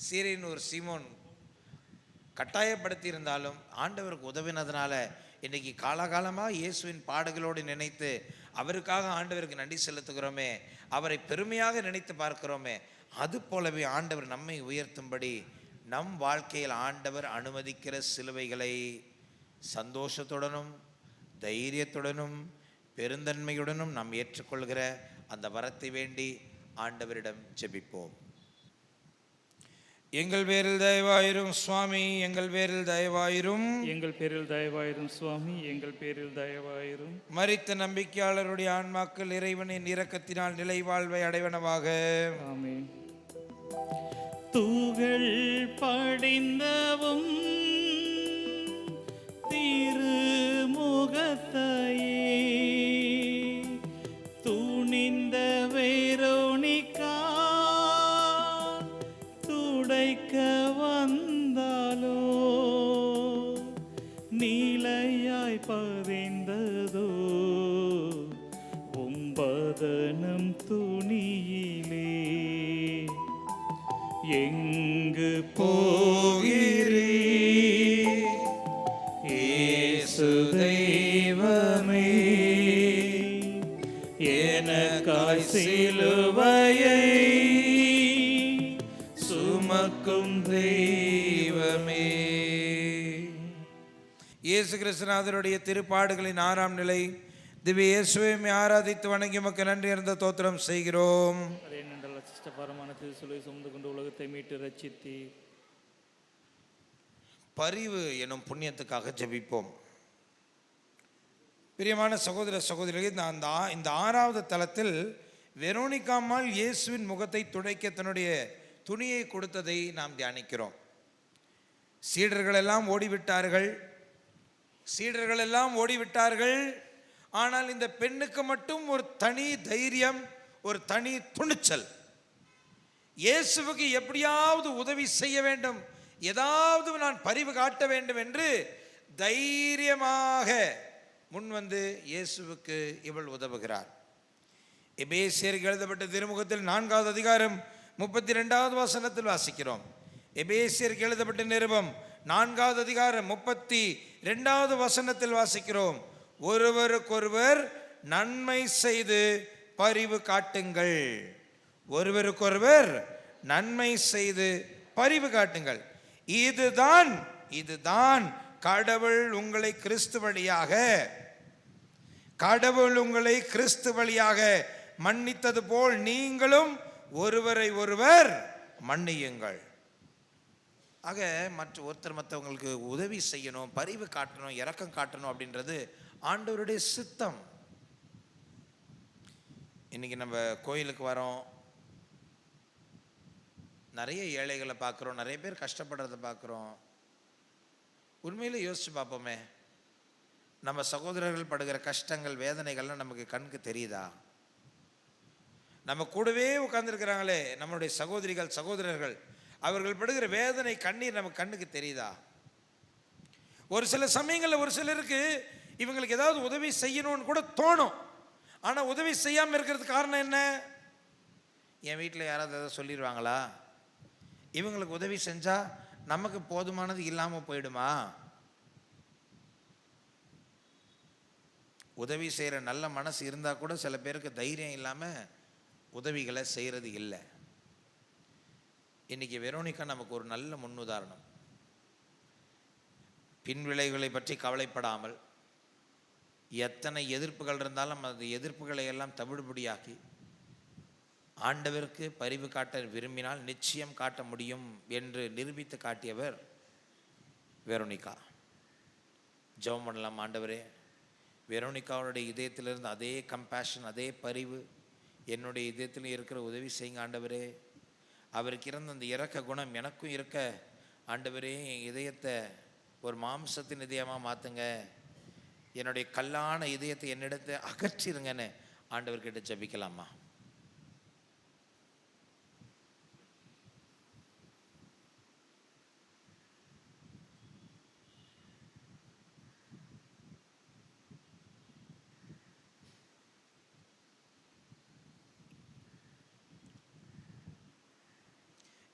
சீரியனூர் சீமோன் கட்டாயப்படுத்தி இருந்தாலும் ஆண்டவருக்கு உதவினதுனால இன்றைக்கி காலகாலமாக இயேசுவின் பாடுகளோடு நினைத்து அவருக்காக ஆண்டவருக்கு நன்றி செலுத்துகிறோமே, அவரை பெருமையாக நினைத்து பார்க்கிறோமே. அது போலவே ஆண்டவர் நம்மை உயர்த்தும்படி நம் வாழ்க்கையில் ஆண்டவர் அனுமதிக்கிற சிலுவைகளை சந்தோஷத்துடனும் தைரியத்துடனும் பெருந்தன்மையுடனும் நாம் ஏற்றுக்கொள்கிற அந்த வரத்தை வேண்டி ஆண்டவரிடம் ஜெபிப்போம். எங்கள் பேரில் தயவாயிரும் சுவாமி, எங்கள் பேரில் தயவாயிரும், எங்கள் பேரில் தயவாயிரும் சுவாமி, எங்கள் பேரில் தயவாயிரும். மரித்த நம்பிக்கையாளருடைய ஆன்மாக்கள் இறைவனின் இரக்கத்தினால் நிலை வாழ்வை அடைவனவாக. ஆமென். தூகள் படிந்தவும் திருமுகத்தையே துணிந்த வேரோனிக்கா துடைக்க வந்தாலோ நீலையாய் பதிந்ததோ உம்பதனம் துணியிலே எங்கு போகிறீர் இயேசு தெய்வமே, எனக்காய் சிலுவையை சுமக்கும் தெய்வமே. இயேசு கிறிஸ்துநாதருடைய திருப்பாடுகளின் 6ஆம் நிலை. திவ்ய இயேசுவை ஆராதித்து வணங்கி உமக்கு நன்றி இருந்த தோத்திரம் செய்கிறோம். அதே நன்றல்ல சிஷ்ட பரமான திருசுலை சுமந்து கொண்டு உலகத்தை மீட்டு ரட்சித்தி பரிவு எனும் புண்ணியத்துக்காக ஜெபிப்போம். பிரியமான சகோதர சகோதரிகளே, இந்த 6வது தலத்தில் வெரோனிகாம்மாள் இயேசுவின் முகத்தை துடைக்க தன்னுடைய துணியை கொடுத்ததை நாம் தியானிக்கிறோம். சீடர்கள் எல்லாம் ஓடிவிட்டார்கள். ஆனால் இந்த பெண்ணுக்கு மட்டும் ஒரு தனி தைரியம், ஒரு தனி துணிச்சல். இயேசுவுக்கு எப்படியாவது உதவி செய்ய வேண்டும், ஏதாவது நான் பரிவு காட்ட வேண்டும் என்று தைரியமாக முன்வந்து இயேசுவுக்கு இவள் உதவுகிறார். எபேசியருக்கு எழுதப்பட்ட திருமுகத்தில் 4வது அதிகாரம் 32வது வசனத்தில் வாசிக்கிறோம். எபேசியருக்கு எழுதப்பட்ட நிருபம் 4வது அதிகாரம் 32வது வசனத்தில் வாசிக்கிறோம். ஒருவருக்கொருவர் நன்மை செய்து பரிவு காட்டுங்கள். ஒருவருக்கொருவர் நன்மை செய்து பரிவு காட்டுங்கள். இதுதான் கடவுள் உங்களை கிறிஸ்து வழியாக மன்னித்தது போல் நீங்களும் ஒருவரை ஒருவர் மன்னியுங்கள். ஆக மற்றவங்களுக்கு உதவி செய்யணும், பரிவு காட்டணும், இரக்கம் காட்டணும் அப்படின்றது ஆண்டவருடைய சித்தம். இன்னைக்கு நம்ம கோயிலுக்கு வரோம், நிறைய ஏழைகளை பார்க்குறோம், நிறைய பேர் கஷ்டப்படுறதை பார்க்குறோம். உண்மையிலே யோசிச்சு பார்ப்போமே, நம்ம சகோதரர்கள் படுகிற கஷ்டங்கள் வேதனைகள்லாம் நமக்கு கண்ணுக்கு தெரியுதா? நம்ம கூடவே உட்கார்ந்துருக்கிறாங்களே நம்மளுடைய சகோதரர்கள், அவர்கள் படுகிற வேதனை கண்ணீர் நமக்கு கண்ணுக்கு தெரியுதா? ஒரு சில சமயங்களில் ஒரு சிலருக்கு இவங்களுக்கு ஏதாவது உதவி செய்யணும்னு கூட தோணும். ஆனால் உதவி செய்யாமல் இருக்கிறதுக்கு காரணம் என்ன? என் வீட்டில் யாராவது எதாவது சொல்லிடுவாங்களா, இவங்களுக்கு உதவி செஞ்சால் நமக்கு போதுமானது இல்லாமல் போயிடுமா? உதவி செய்கிற நல்ல மனசு இருந்தால் கூட சில பேருக்கு தைரியம் இல்லாமல் உதவிகளை செய்கிறது இல்லை. இன்னைக்கு வெரோனிகா நமக்கு ஒரு நல்ல முன்னுதாரணம். பின் விளைவுகளை பற்றி கவலைப்படாமல், எத்தனை எதிர்ப்புகள் இருந்தாலும் அந்த எதிர்ப்புகளை எல்லாம் தவிடுபடியாக்கி ஆண்டவருக்கு பரிவு காட்ட விரும்பினால் நிச்சயம் காட்ட முடியும் என்று நிரூபித்து காட்டியவர் வெரோனிகா. ஜெபம் பண்ணலாம். ஆண்டவரே, வெரோனிகாவுடைய இதயத்திலிருந்து அதே கம்பேஷன், அதே பரிவு என்னுடைய இதயத்தில் இருக்கிற உதவி செய்யுங்க ஆண்டவரே. அவருக்கு இருந்த அந்த இரக்க குணம் எனக்கும் இருக்க ஆண்டவரே, என் இதயத்தை ஒரு மாம்சத்தின் இதயமாக மாற்றுங்க, என்னுடைய கல்லான இதயத்தை என்னிடத்தை அகற்றிருங்கன்னு ஆண்டவர்கிட்ட ஜெபிக்கலாமா?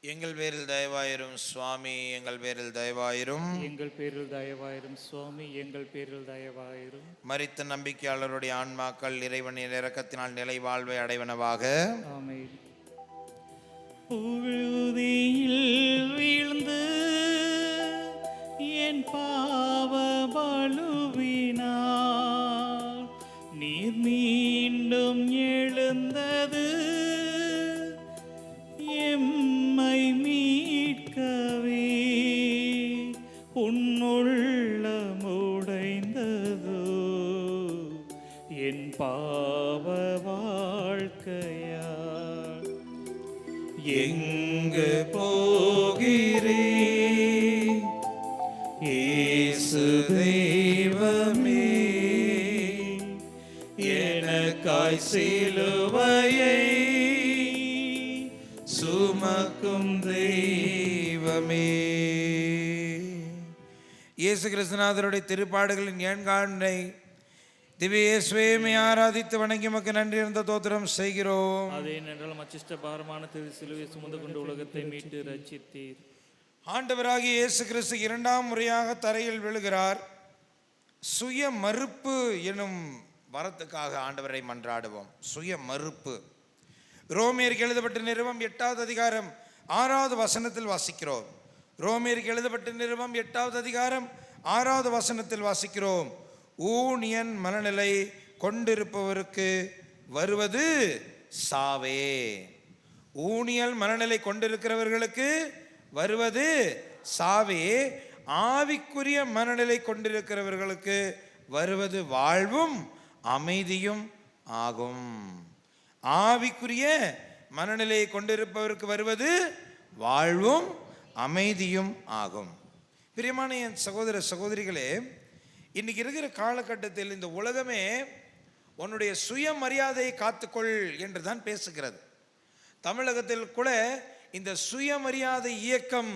எங்கள் பேரில் தயவாயிரும் சுவாமி, எங்கள் பேரில் தயவாயிரும். எங்கள் பேரில் தயவாயிரும் சுவாமி, எங்கள் பேரில் தயவாயிரும். மரித்த நம்பிக்கையாளருடைய ஆன்மாக்கள் இறைவனின் இரக்கத்தினால் நிலை வாழ்வை அடைவனவாக. ஆமென். புழுதியில் வீழ்ந்து என் பாவ பலுவினால் நீர் மீண்டும் எழுந்தது எம்மை மீட்கவே. உன்னுள்ளம் உடைந்ததோ என் பாவ வாழ்க்கையால். எங்கு போகிறே இயேசு தெய்வமே, எனக்காய் சிலுவையை சுமக்கும் தெய்வமே. இயேசு கிறிஸ்துநாதருடைய திருப்பாடுகளின் ஏன்காண்டை திவ்ய இயேசுவை ஆராதித்து வணங்கி மக்கு நன்றி இருந்த தோத்திரம் செய்கிறோம். அதே என்றாலும் அச்சிஷ்ட பாரமான திரு சிலுவை சுமந்து கொண்டு உலகத்தை மீட்டு ரட்சித்தீர். ஆண்டவராகிய இயேசு கிறிஸ்து இரண்டாம் முறையாக தரையில் விழுகிறார். சுய மறுப்பு எனும் வரத்துக்காக ஆண்டவரை மன்றாடுவோம். சுய மறுப்பு. ரோமியருக்கு எழுதப்பட்ட நிருபம் 8வது அதிகாரம் 6வது வசனத்தில் வாசிக்கிறோம். ரோமியருக்கு எழுதப்பட்ட நிருபம் 8வது அதிகாரம் 6வது வசனத்தில் வாசிக்கிறோம். ஊனியன் மனநிலை கொண்டிருப்பவருக்கு வருவது சாவே. ஊனியல் மனநிலை கொண்டிருக்கிறவர்களுக்கு வருவது சாவே. ஆவிக்குரிய மனநிலை கொண்டிருக்கிறவர்களுக்கு வருவது வாழ்வும் அமைதியும் ஆகும். ஆவிக்குரிய மனநிலையை கொண்டிருப்பவருக்கு வருவது வாழ்வும் அமைதியும் ஆகும். பிரியமான என் சகோதர சகோதரிகளே, இன்னைக்கு இருக்கிற காலகட்டத்தில் இந்த உலகமே உன்னுடைய சுயமரியாதையை காத்துக்கொள் என்று தான் பேசுகிறது. தமிழகத்தில் கூட இந்த சுயமரியாதை இயக்கம்,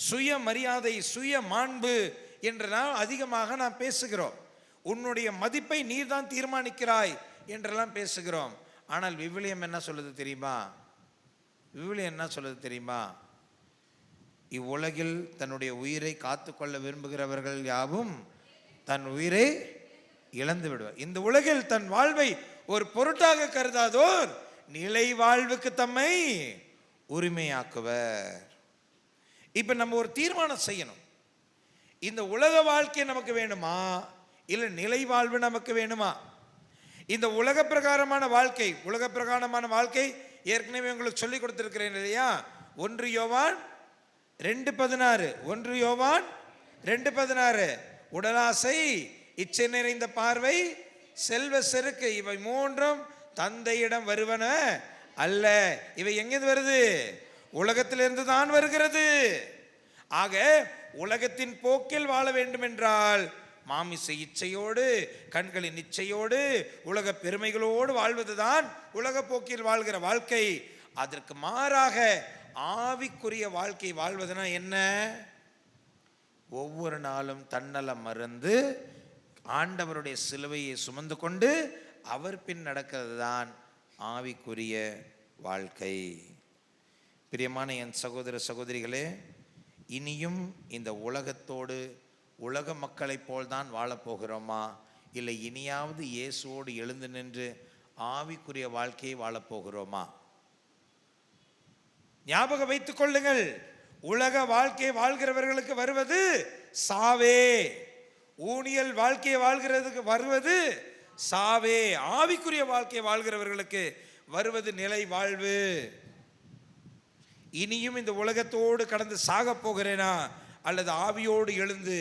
சுயமரியாதை, சுய மாண்பு என்று அதிகமாக நாம் பேசுகிறோம். உன்னுடைய மதிப்பை நீர் தான் தீர்மானிக்கிறாய் என்றெல்லாம் பேசுகிறோம். ஆனால் விவிலியம் என்ன சொல்லுது தெரியுமா? விவிலியம் என்ன சொல்லுது தெரியுமா? இவ்வுலகில் தன்னுடைய உயிரை காத்துக்கொள்ள விரும்புகிறவர்கள் யாவும் தன் உயிரை இழந்து விடுவார். இந்த உலகில் தன் வாழ்வை ஒரு பொருட்டாக கருதாதோர் நிலை வாழ்வுக்கு தம்மை உரிமையாக்குவர். இப்ப நம்ம ஒரு தீர்மானம் செய்யணும். இந்த உலக வாழ்க்கை நமக்கு வேணுமா, இல்லை நிலை வாழ்வு நமக்கு வேணுமா? இந்த உலக பிரகாரமான வாழ்க்கை, உலக பிரகாரமான வாழ்க்கை ஏற்கனவே உங்களுக்கு சொல்லி கொடுத்திருக்கிறேன் இல்லையா? 1 யோவான் 2:16, 1 யோவான் 2:16. உடலாசை, இச்சை நிறைந்த பார்வை, செல்வ செருக்கு, இவை மூன்றும் தந்தையிடம் வருவன அல்ல. இவை எங்கிருந்து வருது? உலகத்திலிருந்து தான் வருகிறது. ஆக உலகத்தின் போக்கில் வாழ வேண்டும் என்றால் மாமிச இச்சையோடு, கண்களின் இச்சையோடு, உலக பெருமைகளோடு வாழ்வதுதான் உலக போக்கில் வாழ்கிற வாழ்க்கை. அதற்கு மாறாக ஆவிக்குரிய வாழ்க்கை வாழ்வதுனா என்ன? ஒவ்வொரு நாளும் தன்னலம் மறந்து ஆண்டவருடைய சிலுவையை சுமந்து கொண்டு அவர் பின் நடக்கிறது தான் ஆவிக்குரிய வாழ்க்கை. பிரியமான என் சகோதர சகோதரிகளே, இனியும் இந்த உலகத்தோடு உலக மக்களைப் போல்தான் வாழப்போகிறோமா, இல்லை இனியாவது இயேசுவோடு எழுந்து நின்று ஆவிக்குரிய வாழ்க்கையை வாழப்போகிறோமா? ஞாபகம் வைத்துக் கொள்ளுங்கள், உலக வாழ்க்கையை வாழ்கிறவர்களுக்கு வருவது சாவே. ஊனியல் வாழ்க்கையை வாழ்கிறதுக்கு வருவது சாவே. ஆவிக்குரிய வாழ்க்கையை வாழ்கிறவர்களுக்கு வருவது நிலை வாழ்வு. இனியும் இந்த உலகத்தோடு கடந்து சாக போகிறேனா அல்லது ஆவியோடு எழுந்து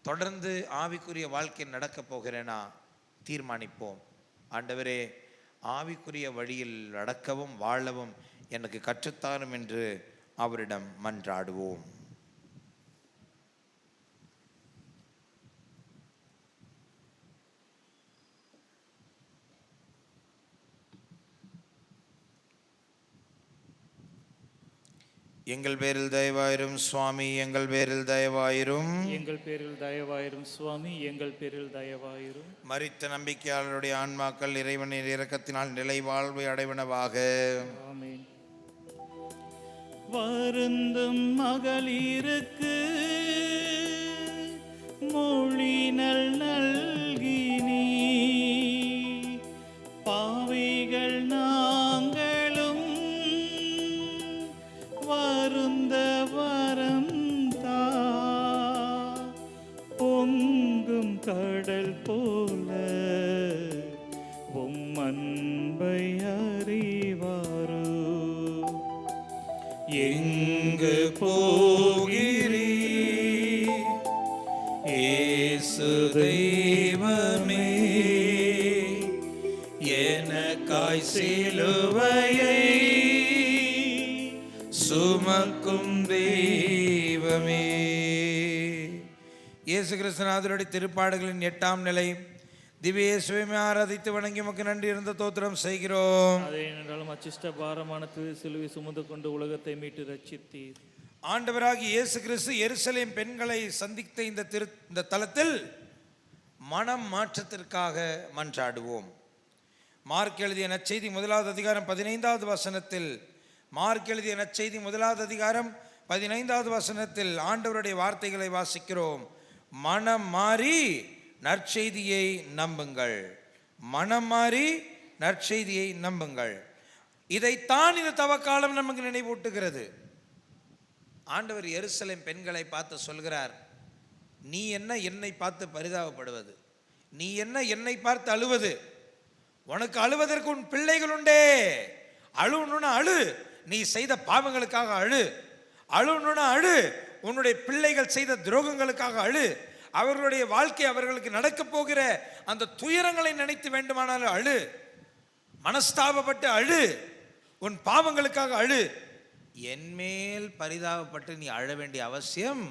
தொடர்ந்து ஆவிக்குரிய வாழ்க்கை நடக்க போகிறேனா தீர்மானிப்போம். ஆண்டவரே, ஆவிக்குரிய வழியில் நடக்கவும் வாழவும் எனக்கு கற்றுத்தாரும் என்று அவரிடம் மன்றாடுவோம். எங்கள் பேரில் தயவாயிரும் சுவாமி, எங்கள் பேரில் தயவாயிரும். எங்கள் பேரில் தயவாயிரும் சுவாமி, எங்கள் பேரில் தயவாயிரும். மரித்த நம்பிக்கையாளருடைய ஆன்மாக்கள் இறைவனின் இரக்கத்தினால் நிலை வாழ்வை அடைவனவாக. ஆமென். வருந்தும் மகளிருக்கு மொழிநல் நல்கினி, பாவிகள் நாங்களும் வருந்த வரம் தா. பொங்கும் கடல் போல உம் அன்பை அறிவாரோ. எங்கு போகிறீ இயேசு தெய்வமே, எனக்காய் சிலுவையை சுமக்கும் தெய்வமே. இயேசு கிறிஸ்துநாதருடைய திருப்பாடுகளின் 8ஆம் நிலை. திவ்ய இயேசுவை ஆராதித்து வணங்கி உமக்கு நன்றி இருந்த தோத்திரம் செய்கிறோம். அதே என்றாலும் அச்சிஷ்ட பாரமான சிலுவை சுமந்து கொண்டு உலகத்தை மீட்டு ரட்சித்தீர். ஆண்டவராகிய இயேசு கிறிஸ்து எருசலேம் பெண்களை சந்தித்த இந்த தலத்தில் மனம் மாற்றத்திற்காக மன்றாடுவோம். மார்க் எழுதிய நற்செய்தி 1வது அதிகாரம் 15வது வசனத்தில், மார்க் எழுதிய நற்செய்தி 1வது அதிகாரம் 15வது வசனத்தில் ஆண்டவருடைய வார்த்தைகளை வாசிக்கிறோம். மனம் மாறி நற்செய்தியை நம்புங்கள், மனம் மாறி நற்செய்தியை நம்புங்கள். இதைத்தான் இந்த தவக்காலம் நமக்கு நினைவூட்டுகிறது. ஆண்டவர் எருசலேம் பெண்களை பார்த்து சொல்கிறார், நீ என்ன என்னை பார்த்து பரிதாபப்படுவது, நீ என்ன என்னை பார்த்து அழுவது, உனக்கு அழுவதற்கு உன் பிள்ளைகள் உண்டே. அழுவணும்னா அழு, நீ செய்த பாவங்களுக்காக அழு. அழுவணும்னா அழு, உன்னுடைய பிள்ளைகள் செய்த துரோகங்களுக்காக அழு. அவர்களுடைய வாழ்க்கை, அவர்களுக்கு நடக்க போகிற அந்த துயரங்களை நினைத்து வேண்டுமானாலும் அழு. மனஸ்தாபப்பட்டு அழு, உன் பாவங்களுக்காக அழு. என்மேல் பரிதாபப்பட்டு நீ அழ வேண்டிய அவசியம்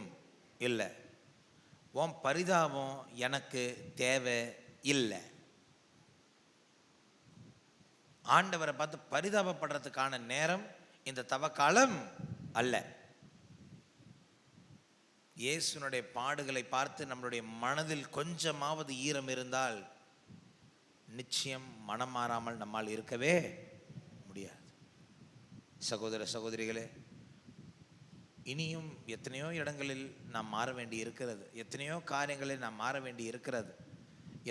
இல்லை. உன் பரிதாபம் எனக்கு தேவை இல்லை. ஆண்டவரை பார்த்து பரிதாபப்படுறதுக்கான நேரம் இந்த தவக்காலம் அல்ல. இயேசுனுடைய பாடுகளை பார்த்து நம்மளுடைய மனதில் கொஞ்சமாவது ஈரம் இருந்தால் நிச்சயம் மனம் மாறாமல் நம்மால் இருக்கவே முடியாது. சகோதர சகோதரிகளே, இனியும் எத்தனையோ இடங்களில் நாம் மாற வேண்டி இருக்கிறது, எத்தனையோ காரியங்களில் நாம் மாற வேண்டி இருக்கிறது,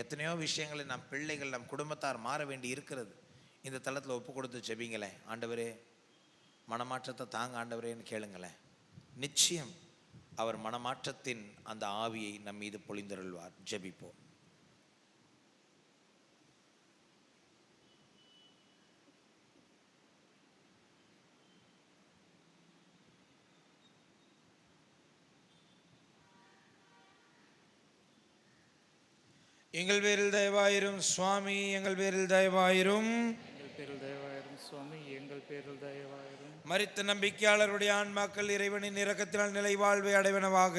எத்தனையோ விஷயங்களில் நம் பிள்ளைகள், நம் குடும்பத்தார் மாற வேண்டி இருக்கிறது. இந்த தளத்தில் ஒப்பு கொடுத்து ஜெபிங்களேன். ஆண்டவரே, மனமாற்றத்தை தாங்க ஆண்டவரேன்னு கேளுங்களேன். நிச்சயம் அவர் மனமாற்றத்தின் அந்த ஆவியை நம் மீது பொழிந்தருள்வார். ஜெபிப்போம். எங்கள் பேரில் தயவாயிரும் சுவாமி, எங்கள் பேரில் தயவாயிரும். எங்கள் பேரில் தயவாயிரும் சுவாமி, எங்கள் பேரில் தயவாயிரும். மரித்த நம்பிக்கையாளருடைய ஆன்மாக்கள் இறைவனின் இரக்கத்தினால் நிலை வாழ்வை அடைவனவாக.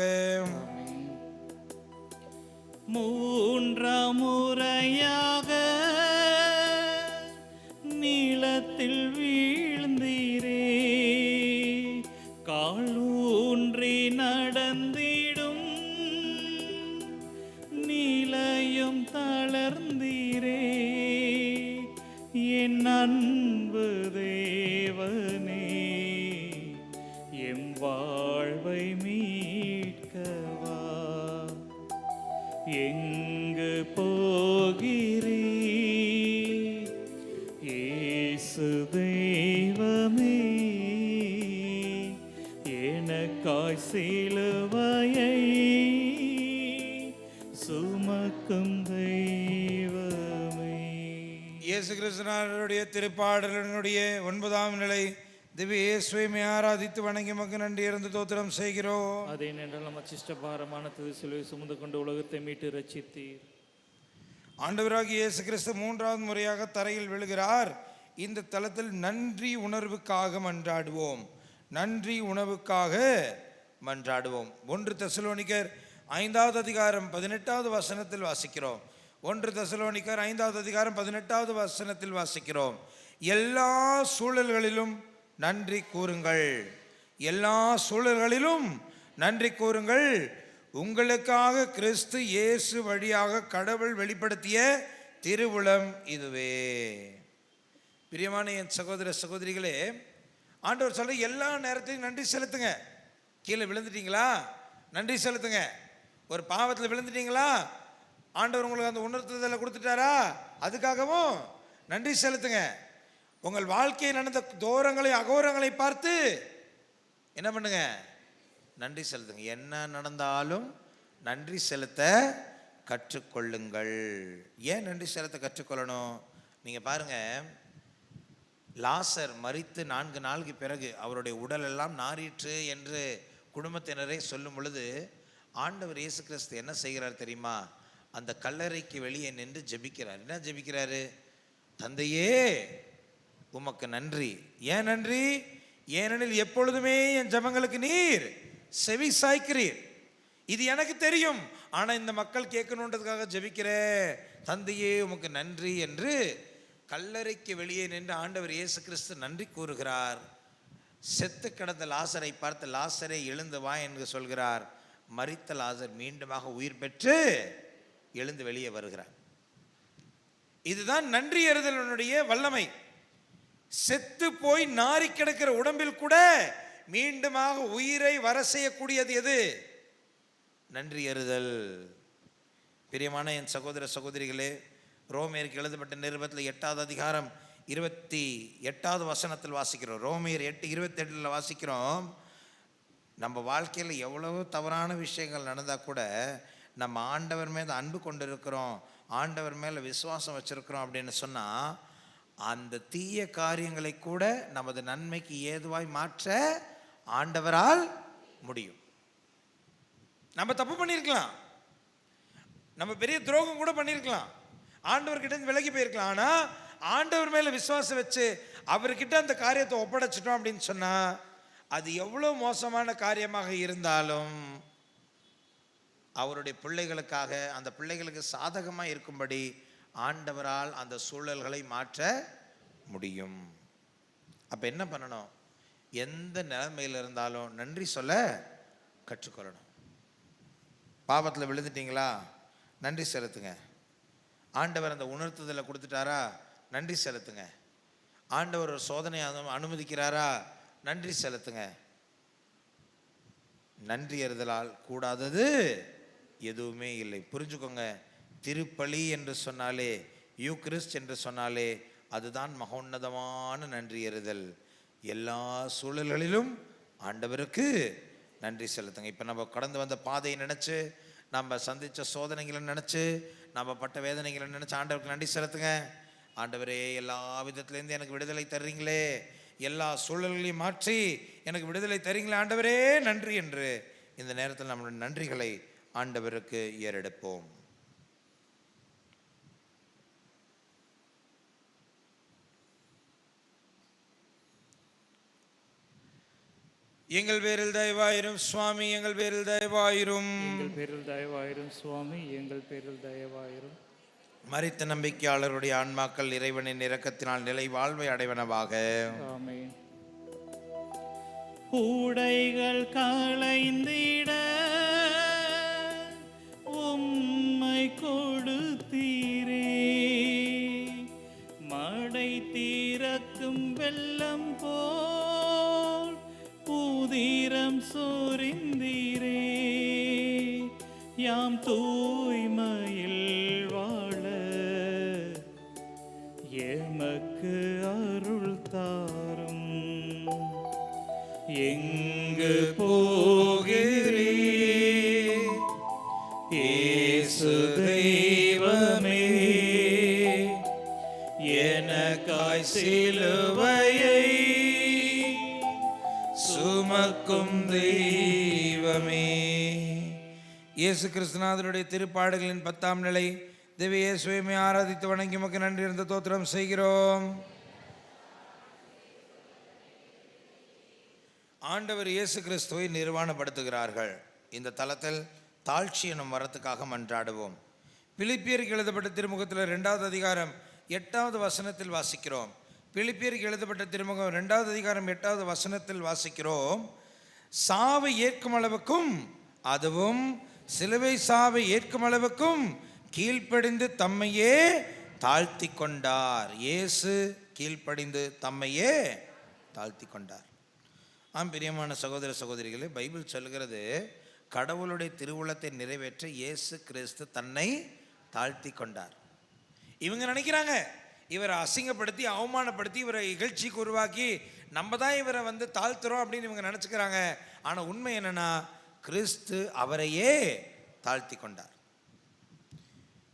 மூன்றாம் முறையாக நீளத்தில் வீழ்ந்தீரே, காலூன்றி நடந்திடும் நீலையும் தளர்ந்தீரே. என் அன்பு தேவனே, எம் வாழ்வை மீட்கவா. எங்கு போகிறீ இயேசு தெய்வமே, சிலுவையை சுமக்கும் தெய்வமே. இயேசு கிறிஸ்துவனுடைய திருப்பாடலினுடைய 9ஆம் நிலை. திவ்ய இயேசுவை ஆராதித்து வணங்கி மக்கு நன்றி இருந்து தோத்திரம் செய்கிறோம். அதே நேரம் நம்ம சிஷ்ட பாரமான சிலுவை சுமந்து கொண்டு உலகத்தை மீட்டு ரட்சித்தீர். ஆண்டவராகிய இயேசு கிறிஸ்து 3வது முறையாக தரையில் விழுகிறார். இந்த தலத்தில் நன்றி உணர்வுக்காக மன்றாடுவோம். நன்றி உணவுக்காக மன்றாடுவோம். 1 தெசலோனிக்கர் 5வது அதிகாரம் 18வது வசனத்தில் வாசிக்கிறோம். 1 தெசலோனிக்கர் 5வது அதிகாரம் 18வது வசனத்தில் வாசிக்கிறோம். எல்லா சூழல்களிலும் நன்றி கூறுங்கள். எல்லா சூழல்களிலும் நன்றி கூறுங்கள். உங்களுக்காக கிறிஸ்து இயேசு வழியாக கடவுள் வெளிப்படுத்திய திருவுளம் இதுவே. பிரியமான என் சகோதர சகோதரிகளே, ஆண்டவர் சொல்ற எல்லா நேரத்தையும் நன்றி செலுத்துங்க. கீழே விழுந்துட்டீங்களா, நன்றி செலுத்துங்க. ஒரு பாவத்தில் விழுந்துட்டீங்களா, ஆண்டவர் உங்களுக்கு அந்த உணர்த்துதலை கொடுத்துட்டாரா, அதுக்காகவும் நன்றி செலுத்துங்க. உங்கள் வாழ்க்கையில் நடந்த தோரங்களை அகோரங்களை பார்த்து என்ன பண்ணுங்க, நன்றி செலுத்துங்க. என்ன நடந்தாலும் நன்றி செலுத்த கற்றுக்கொள்ளுங்கள். ஏன் நன்றி செலுத்த கற்றுக்கொள்ளணும்? நீங்கள் பாருங்க, லாசர் மரித்து 4 நாளுக்கு பிறகு அவருடைய உடல் எல்லாம் நாறிற்று என்று குடும்பத்தினரை சொல்லும் பொழுது ஆண்டவர் இயேசு கிறிஸ்து என்ன செய்கிறார் தெரியுமா? அந்த கல்லறைக்கு வெளியே நின்று ஜெபிக்கிறார். என்ன ஜெபிக்கிறாரு? தந்தையே உமக்கு நன்றி. ஏன் நன்றி? ஏனெனில் எப்பொழுதுமே என் ஜெபங்களுக்கு நீர் செவி சாய்க்கிறீர். இது எனக்கு தெரியும், ஆனால் இந்த மக்கள் கேட்கணுன்றதுக்காக ஜெபிக்கிறேன். தந்தையே உமக்கு நன்றி என்று கல்லறைக்கு வெளியே நின்று ஆண்டவர் இயேசு கிறிஸ்து நன்றி கூறுகிறார். செத்து கிடந்த லாசரை பார்த்து, லாசரை எழுந்து வா என்று சொல்கிறார். மரித்த லாசர் மீண்டுமாக உயிர் பெற்று எழுந்து வெளியே வருகிறார். இதுதான் நன்றி எறிதலுடைய வல்லமை. செத்து போய் நாறி கிடக்கிற உடம்பில் கூட மீண்டுமாக உயிரை வர செய்யக்கூடியது எது? நன்றி எறிதல். பிரியமான என் சகோதர சகோதரிகளே, ரோமேயருக்கு எழுதப்பட்ட நிருபத்தில் 8வது அதிகாரம் 28வது வசனத்தில் வாசிக்கிறோம். ரோமேயர் 8:28 வாசிக்கிறோம். நம்ம வாழ்க்கையில் எவ்வளவு தவறான விஷயங்கள் நடந்தால் கூட நம்ம ஆண்டவர் மேலே அன்பு கொண்டு இருக்கிறோம், ஆண்டவர் மேலே விசுவாசம் வச்சிருக்கிறோம் அப்படின்னு சொன்னால் அந்த தீய காரியங்களை கூட நமது நன்மைக்கு ஏதுவாய் மாற்ற ஆண்டவரால் முடியும். நம்ம தப்பு பண்ணியிருக்கலாம், நம்ம பெரிய துரோகம் கூட பண்ணியிருக்கலாம், ஆண்டவர்கிட்ட விலகி போயிருக்கலாம். ஆனால் ஆண்டவர் மேலே விசுவாசம் வச்சு அவர்கிட்ட அந்த காரியத்தை ஒப்படைச்சிட்டோம் அப்படின்னு சொன்னால் அது எவ்வளோ மோசமான காரியமாக இருந்தாலும் அவருடைய பிள்ளைகளுக்காக, அந்த பிள்ளைகளுக்கு சாதகமாக இருக்கும்படி ஆண்டவரால் அந்த சூழல்களை மாற்ற முடியும். அப்போ என்ன பண்ணணும்? எந்த நிலைமையில் இருந்தாலும் நன்றி சொல்ல கற்றுக்கொள்ளணும். பாவத்தில் விழுந்துட்டீங்களா, நன்றி செலுத்துங்க. ஆண்டவர் அந்த உணர்த்துதலை கொடுத்துட்டாரா, நன்றி செலுத்துங்க. ஆண்டவர் ஒரு சோதனை அனுமதிக்கிறாரா, நன்றி செலுத்துங்க. நன்றி எறிதலால் கூடாதது எதுவுமே இல்லை. புரிஞ்சுக்கோங்க, திருப்பலி என்று சொன்னாலே, யூகிறிஸ்ட் என்று சொன்னாலே அதுதான் மகோன்னதமான நன்றி எறிதல். எல்லா சூழல்களிலும் ஆண்டவருக்கு நன்றி செலுத்துங்க. இப்போ நம்ம கடந்து வந்த பாதையை நினச்சி, நம்ம சந்தித்த சோதனைகளை நினச்சி, நம்ம பட்ட வேதனைகளை நினச்சி ஆண்டவருக்கு நன்றி செலுத்துங்க. ஆண்டவரே, எல்லா விதத்துலேருந்து எனக்கு விடுதலை தர்றீங்களே, எல்லா சூழல்களையும் மாற்றி எனக்கு விடுதலை தரீங்களே ஆண்டவரே, நன்றி என்று இந்த நேரத்தில் நம்மளுடைய நன்றிகளை ஆண்டவருக்கு ஏறெடுப்போம். எங்கள் பேரில் தயவாயிரும் சுவாமி, எங்கள் பேரில் தயவாயிரும். எங்கள் பேரில் தயவாயிரும் சுவாமி, எங்கள் பேரில் தயவாயிரும். மரித்த நம்பிக்கையாளருடைய ஆன்மாக்கள் இறைவனின் இரக்கத்தினால் நிலை வாழ்வை அடைவனவாக. ஆமென். உடைகள் களைந்திட உம்மை கொடுத்தீரே, மடை தீரக்கும் வெள்ளம் போல் புதிரம் சொரிந்தீரே, யாம் தூய்மையில் வாழ எமக்கு அருள் தாரும். எங்கு போகின்றோம் காக்கும் தெய்வமே. இயேசு கிறிஸ்துநாதருடைய திருப்பாடுகளின் 10ஆம் நிலை. தேவி இயேசுவை ஆராதித்து வணங்கி உமக்கு நன்றி இருந்த தோத்திரம் செய்கிறோம். ஆண்டவர் இயேசு கிறிஸ்துவை நிர்வாணப்படுத்துகிறார்கள். இந்த தலத்தில் தாழ்ச்சி எனும் வரத்துக்காக மன்றாடுவோம். பிலிப்பியருக்கு எழுதப்பட்ட திருமுகத்தில் 2வது அதிகாரம் 8வது வசனத்தில் வாசிக்கிறோம். பிலிப்பியருக்கு எழுதப்பட்ட திருமுகம் 2வது அதிகாரம் 8வது வசனத்தில் வாசிக்கிறோம். சாவை ஏற்கும் அளவுக்கும், அதுவும் சிலுவை சாவை ஏற்கும் அளவுக்கும் கீழ்ப்படிந்து தம்மையே தாழ்த்தி கொண்டார். இயேசு கீழ்ப்படிந்து தம்மையே தாழ்த்தி கொண்டார். பிரியமான சகோதர சகோதரிகளே, பைபிள் சொல்கிறது கடவுளுடைய திருவுளத்தை நிறைவேற்ற இயேசு கிறிஸ்து தன்னை தாழ்த்தி கொண்டார். இவங்க நினைக்கிறாங்க இவரை அசிங்கப்படுத்தி அவமானப்படுத்தி இவரை இகழ்ச்சிக்கு உருவாக்கி நம்ம தான் இவரை தாழ்த்துறோம் அப்படின்னு இவங்க நினச்சிக்கிறாங்க. ஆனால் உண்மை என்னன்னா, கிறிஸ்து அவரையே தாழ்த்தி கொண்டார்.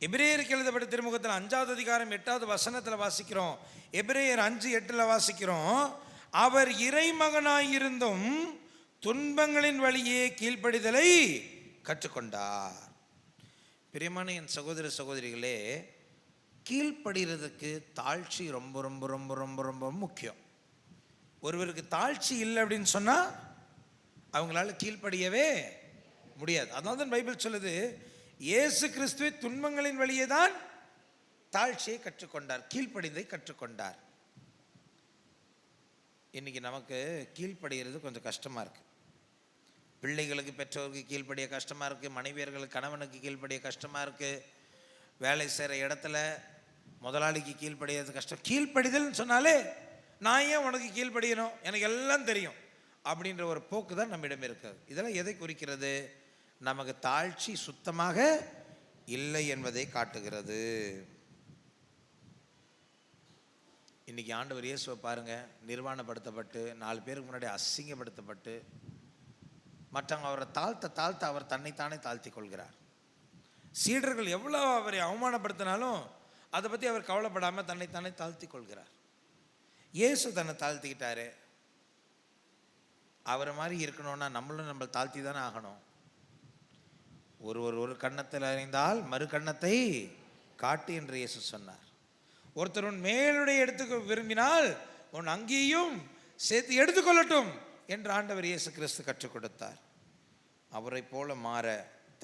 எபிரேயருக்கு எழுதப்பட்ட திருமுகத்தில் 5வது அதிகாரம் 8வது வசனத்தில் வாசிக்கிறோம். எபிரேயர் 5:8 வாசிக்கிறோம். அவர் இறைமகனாயிருந்தும் துன்பங்களின் வழியே கீழ்ப்படிதலை கற்றுக்கொண்டார். பிரியமான என் சகோதர சகோதரிகளே, கீழ்ப்படுகிறதுக்கு தாழ்ச்சி ரொம்ப ரொம்ப ரொம்ப ரொம்ப ரொம்ப முக்கியம். ஒருவருக்கு தாழ்ச்சி இல்லை அப்படின்னு சொன்னால் அவங்களால கீழ்ப்படியவே முடியாது. அதனால தான் பைபிள் சொல்லுது, இயேசு கிறிஸ்துவை துன்பங்களின் வழியே தான் தாழ்ச்சியை கற்றுக்கொண்டார், கீழ்ப்படிதை கற்றுக்கொண்டார். இன்னைக்கு நமக்கு கீழ்ப்படுகிறது கொஞ்சம் கஷ்டமாக இருக்குது. பிள்ளைகளுக்கு, பெற்றோருக்கு கீழ்ப்படிய கஷ்டமாக இருக்குது. மனைவியர்களுக்கு, கணவனுக்கு கீழ்ப்படிய கஷ்டமாக இருக்குது. வேலை செய்கிற இடத்துல முதலாளிக்கு கீழ்ப்படியது கஷ்டம். கீழ்ப்படிதல்னு சொன்னாலே நான் ஏன் உனக்கு கீழ்ப்படியணும், எனக்கு எல்லாம் தெரியும் அப்படின்ற ஒரு போக்கு தான் நம்மிடம் இருக்கிறது. இதெல்லாம் எதை குறிக்கிறது? நமக்கு தாழ்ச்சி சுத்தமாக இல்லை என்பதை காட்டுகிறது. இன்றைக்கி ஆண்டவர் இயேசுவை பாருங்கள், நிர்வாணப்படுத்தப்பட்டு 4 பேருக்கு முன்னாடி அசிங்கப்படுத்தப்பட்டு மற்றவங்க அவரை தாழ்த்த அவர் தன்னைத்தானே தாழ்த்தி கொள்கிறார். சீடர்கள் எவ்வளோ அவரை அவமானப்படுத்தினாலும் அதை பற்றி அவர் கவலைப்படாமல் தன்னைத்தானே தாழ்த்தி கொள்கிறார். இயேசு தன்னை தாழ்த்திக்கிட்டாரு. அவரை மாதிரி இருக்கணும்னா நம்மளும் நம்மளை தாழ்த்தி தானே ஆகணும். ஒரு கன்னத்தில் அறிந்தால் மறு கன்னத்தை காட்டு என்று இயேசு சொன்னார். ஒருத்தர் உன் மேலுடைய எடுத்துக்க விரும்பினால் உன் அங்கேயும் சேர்த்து எடுத்துக்கொள்ளட்டும் என்று ஆண்டவர் இயேசு கிறிஸ்து கற்றுக் கொடுத்தார். அவரை போல மாற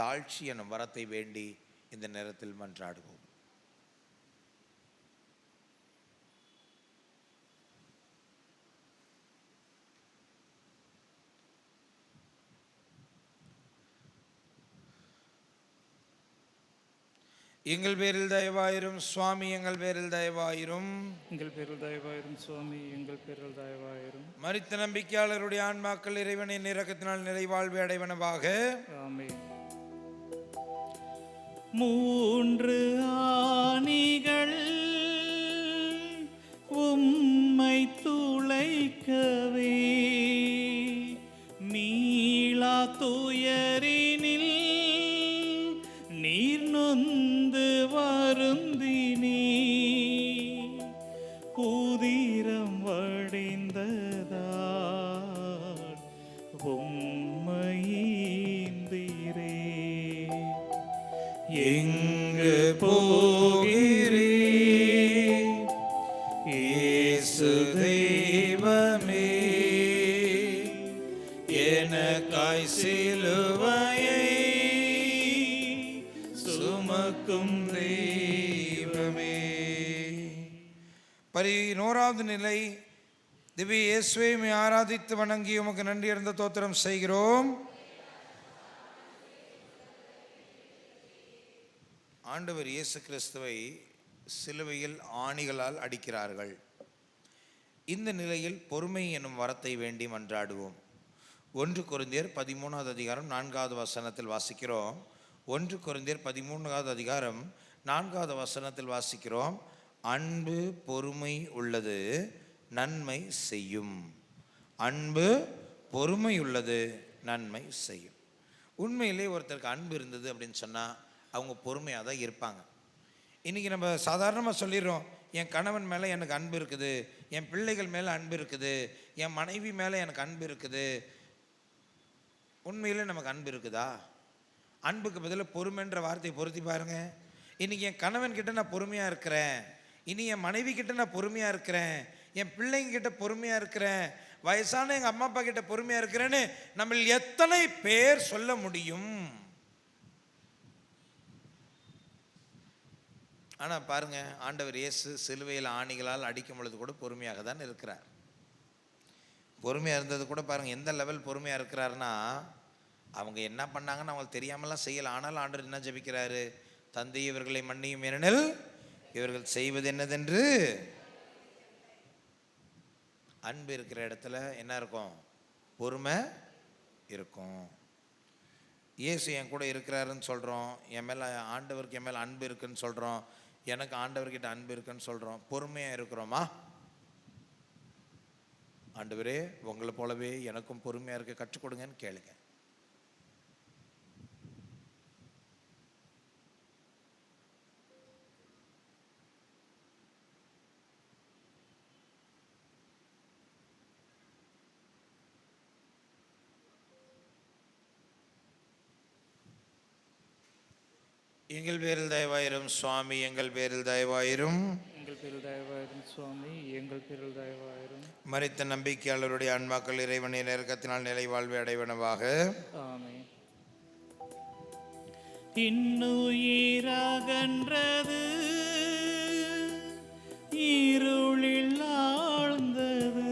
தாழ்ச்சி எனும் வரத்தை வேண்டி இந்த நேரத்தில் மன்றாடுவோம். எங்கள் பேரில் தயவாயிரும் சுவாமி, எங்கள் பேரில் தயவாயிரும். எங்கள் பேரில் தயவாயிரும் சுவாமி, எங்கள் பேரில் தயவாயிரும். மரித்த நம்பிக்கையாளருடைய ஆன்மாக்கள் இறைவனின் இரக்கத்தினால் நிறைவாழ்வை அடைவனவாக. ஆமென். 3 ஆணிகள் உம்மை துளைக்கவே, மீளா துயரினில் நீர் நொந்து வருந்தினீ, உதிரம் வடிந்ததால் உம்மையீந்தீரே. எங்கு போகிறே இயேசு தெய்வமே, எனக்காய் சிலுவையை சுமக்கும் தெய்வமே. 11வது நிலை. திவ்ய இயேசுவை ஆராதித்து வணங்கி உமக்கு நன்றி இருந்த தோத்திரம் செய்கிறோம். ஆண்டவர் இயேசு கிறிஸ்துவை சிலுவையில் ஆணிகளால் அடிக்கிறார்கள். இந்த நிலையில் பொறுமை எனும் வரத்தை வேண்டி மன்றாடுவோம். 1 கொரிந்தியர் 13வது அதிகாரம் 4வது வசனத்தில் வாசிக்கிறோம். 1 கொரிந்தியர் 13வது அதிகாரம் 4வது வசனத்தில் வாசிக்கிறோம். அன்பு பொறுமை உள்ளது, நன்மை செய்யும். அன்பு பொறுமை உள்ளது, நன்மை செய்யும். உண்மையிலே ஒருத்தருக்கு அன்பு இருந்தது அப்படின்னு சொன்னால் அவங்க பொறுமையாக தான் இருப்பாங்க. இன்றைக்கி நம்ம சாதாரணமாக சொல்லிடுறோம், என் கணவன் மேலே எனக்கு அன்பு இருக்குது, என் பிள்ளைகள் மேலே அன்பு இருக்குது, என் மனைவி மேலே எனக்கு அன்பு இருக்குது, உண்மையில் நமக்கு அன்பு இருக்குதா? அன்புக்கு பதிலாக பொறுமைன்ற வார்த்தையை பொருத்தி பாருங்க. இன்றைக்கி என் கணவன் கிட்ட நான் பொறுமையாக இருக்கிறேன், இனி என் மனைவி கிட்ட நான் பொறுமையாக இருக்கிறேன், என் பிள்ளைங்க கிட்ட பொறுமையாக இருக்கிறேன், வயசான எங்கள் அம்மா அப்பா கிட்ட பொறுமையாக இருக்கிறேன்னு நம்ம எத்தனை பேர் சொல்ல முடியும்? ஆனால் பாருங்க, ஆண்டவர் இயேசு சிலுவையில் ஆணிகளால் அடிக்கும் பொழுது கூட பொறுமையாக தான் இருக்கிறார். பொறுமையாக இருந்தது கூட பாருங்கள் எந்த லெவல் பொறுமையாக இருக்கிறாருன்னா, அவங்க என்ன பண்ணாங்கன்னு அவங்களுக்கு தெரியாமலாம் செய்யலை. ஆனாலும் ஆண்டவர் என்ன ஜெபிக்கிறாரு? தந்தை இவர்களை மன்னியும், ஏனெனில் இவர்கள் செய்வது என்னதென்று. அன்பு இருக்கிற இடத்துல என்ன இருக்கும்? பொறுமை இருக்கும். இயேசு என் கூட இருக்கிறாருன்னு சொல்கிறோம், என் மேலே ஆண்டவருக்கு என் மேலே அன்பு இருக்குன்னு சொல்கிறோம், எனக்கு ஆண்டவர்கிட்ட அன்பு இருக்குன்னு சொல்கிறோம். பொறுமையாக இருக்கிறோமா? ஆண்டவரே உங்களை போலவே எனக்கும் பொறுமையாக இருக்க கற்றுக் கொடுங்கன்னு கேளுங்க. எங்கள் பேரில் தயவாயிரும் சுவாமி, எங்கள் பேரில் தயவாயிரும். எங்கள் பேரில் தயவாயிரும் சுவாமி, எங்கள் பேரில் தயவாயிரும். மரித்த நம்பிக்கையாளருடைய ஆன்மாக்கள் இறைவனின் நெருக்கத்தினால் நிலை வாழ்வை அடைவனவாக. ஆமென். இன்னுயிரகன்றது, இருளில் ஆழ்ந்தது,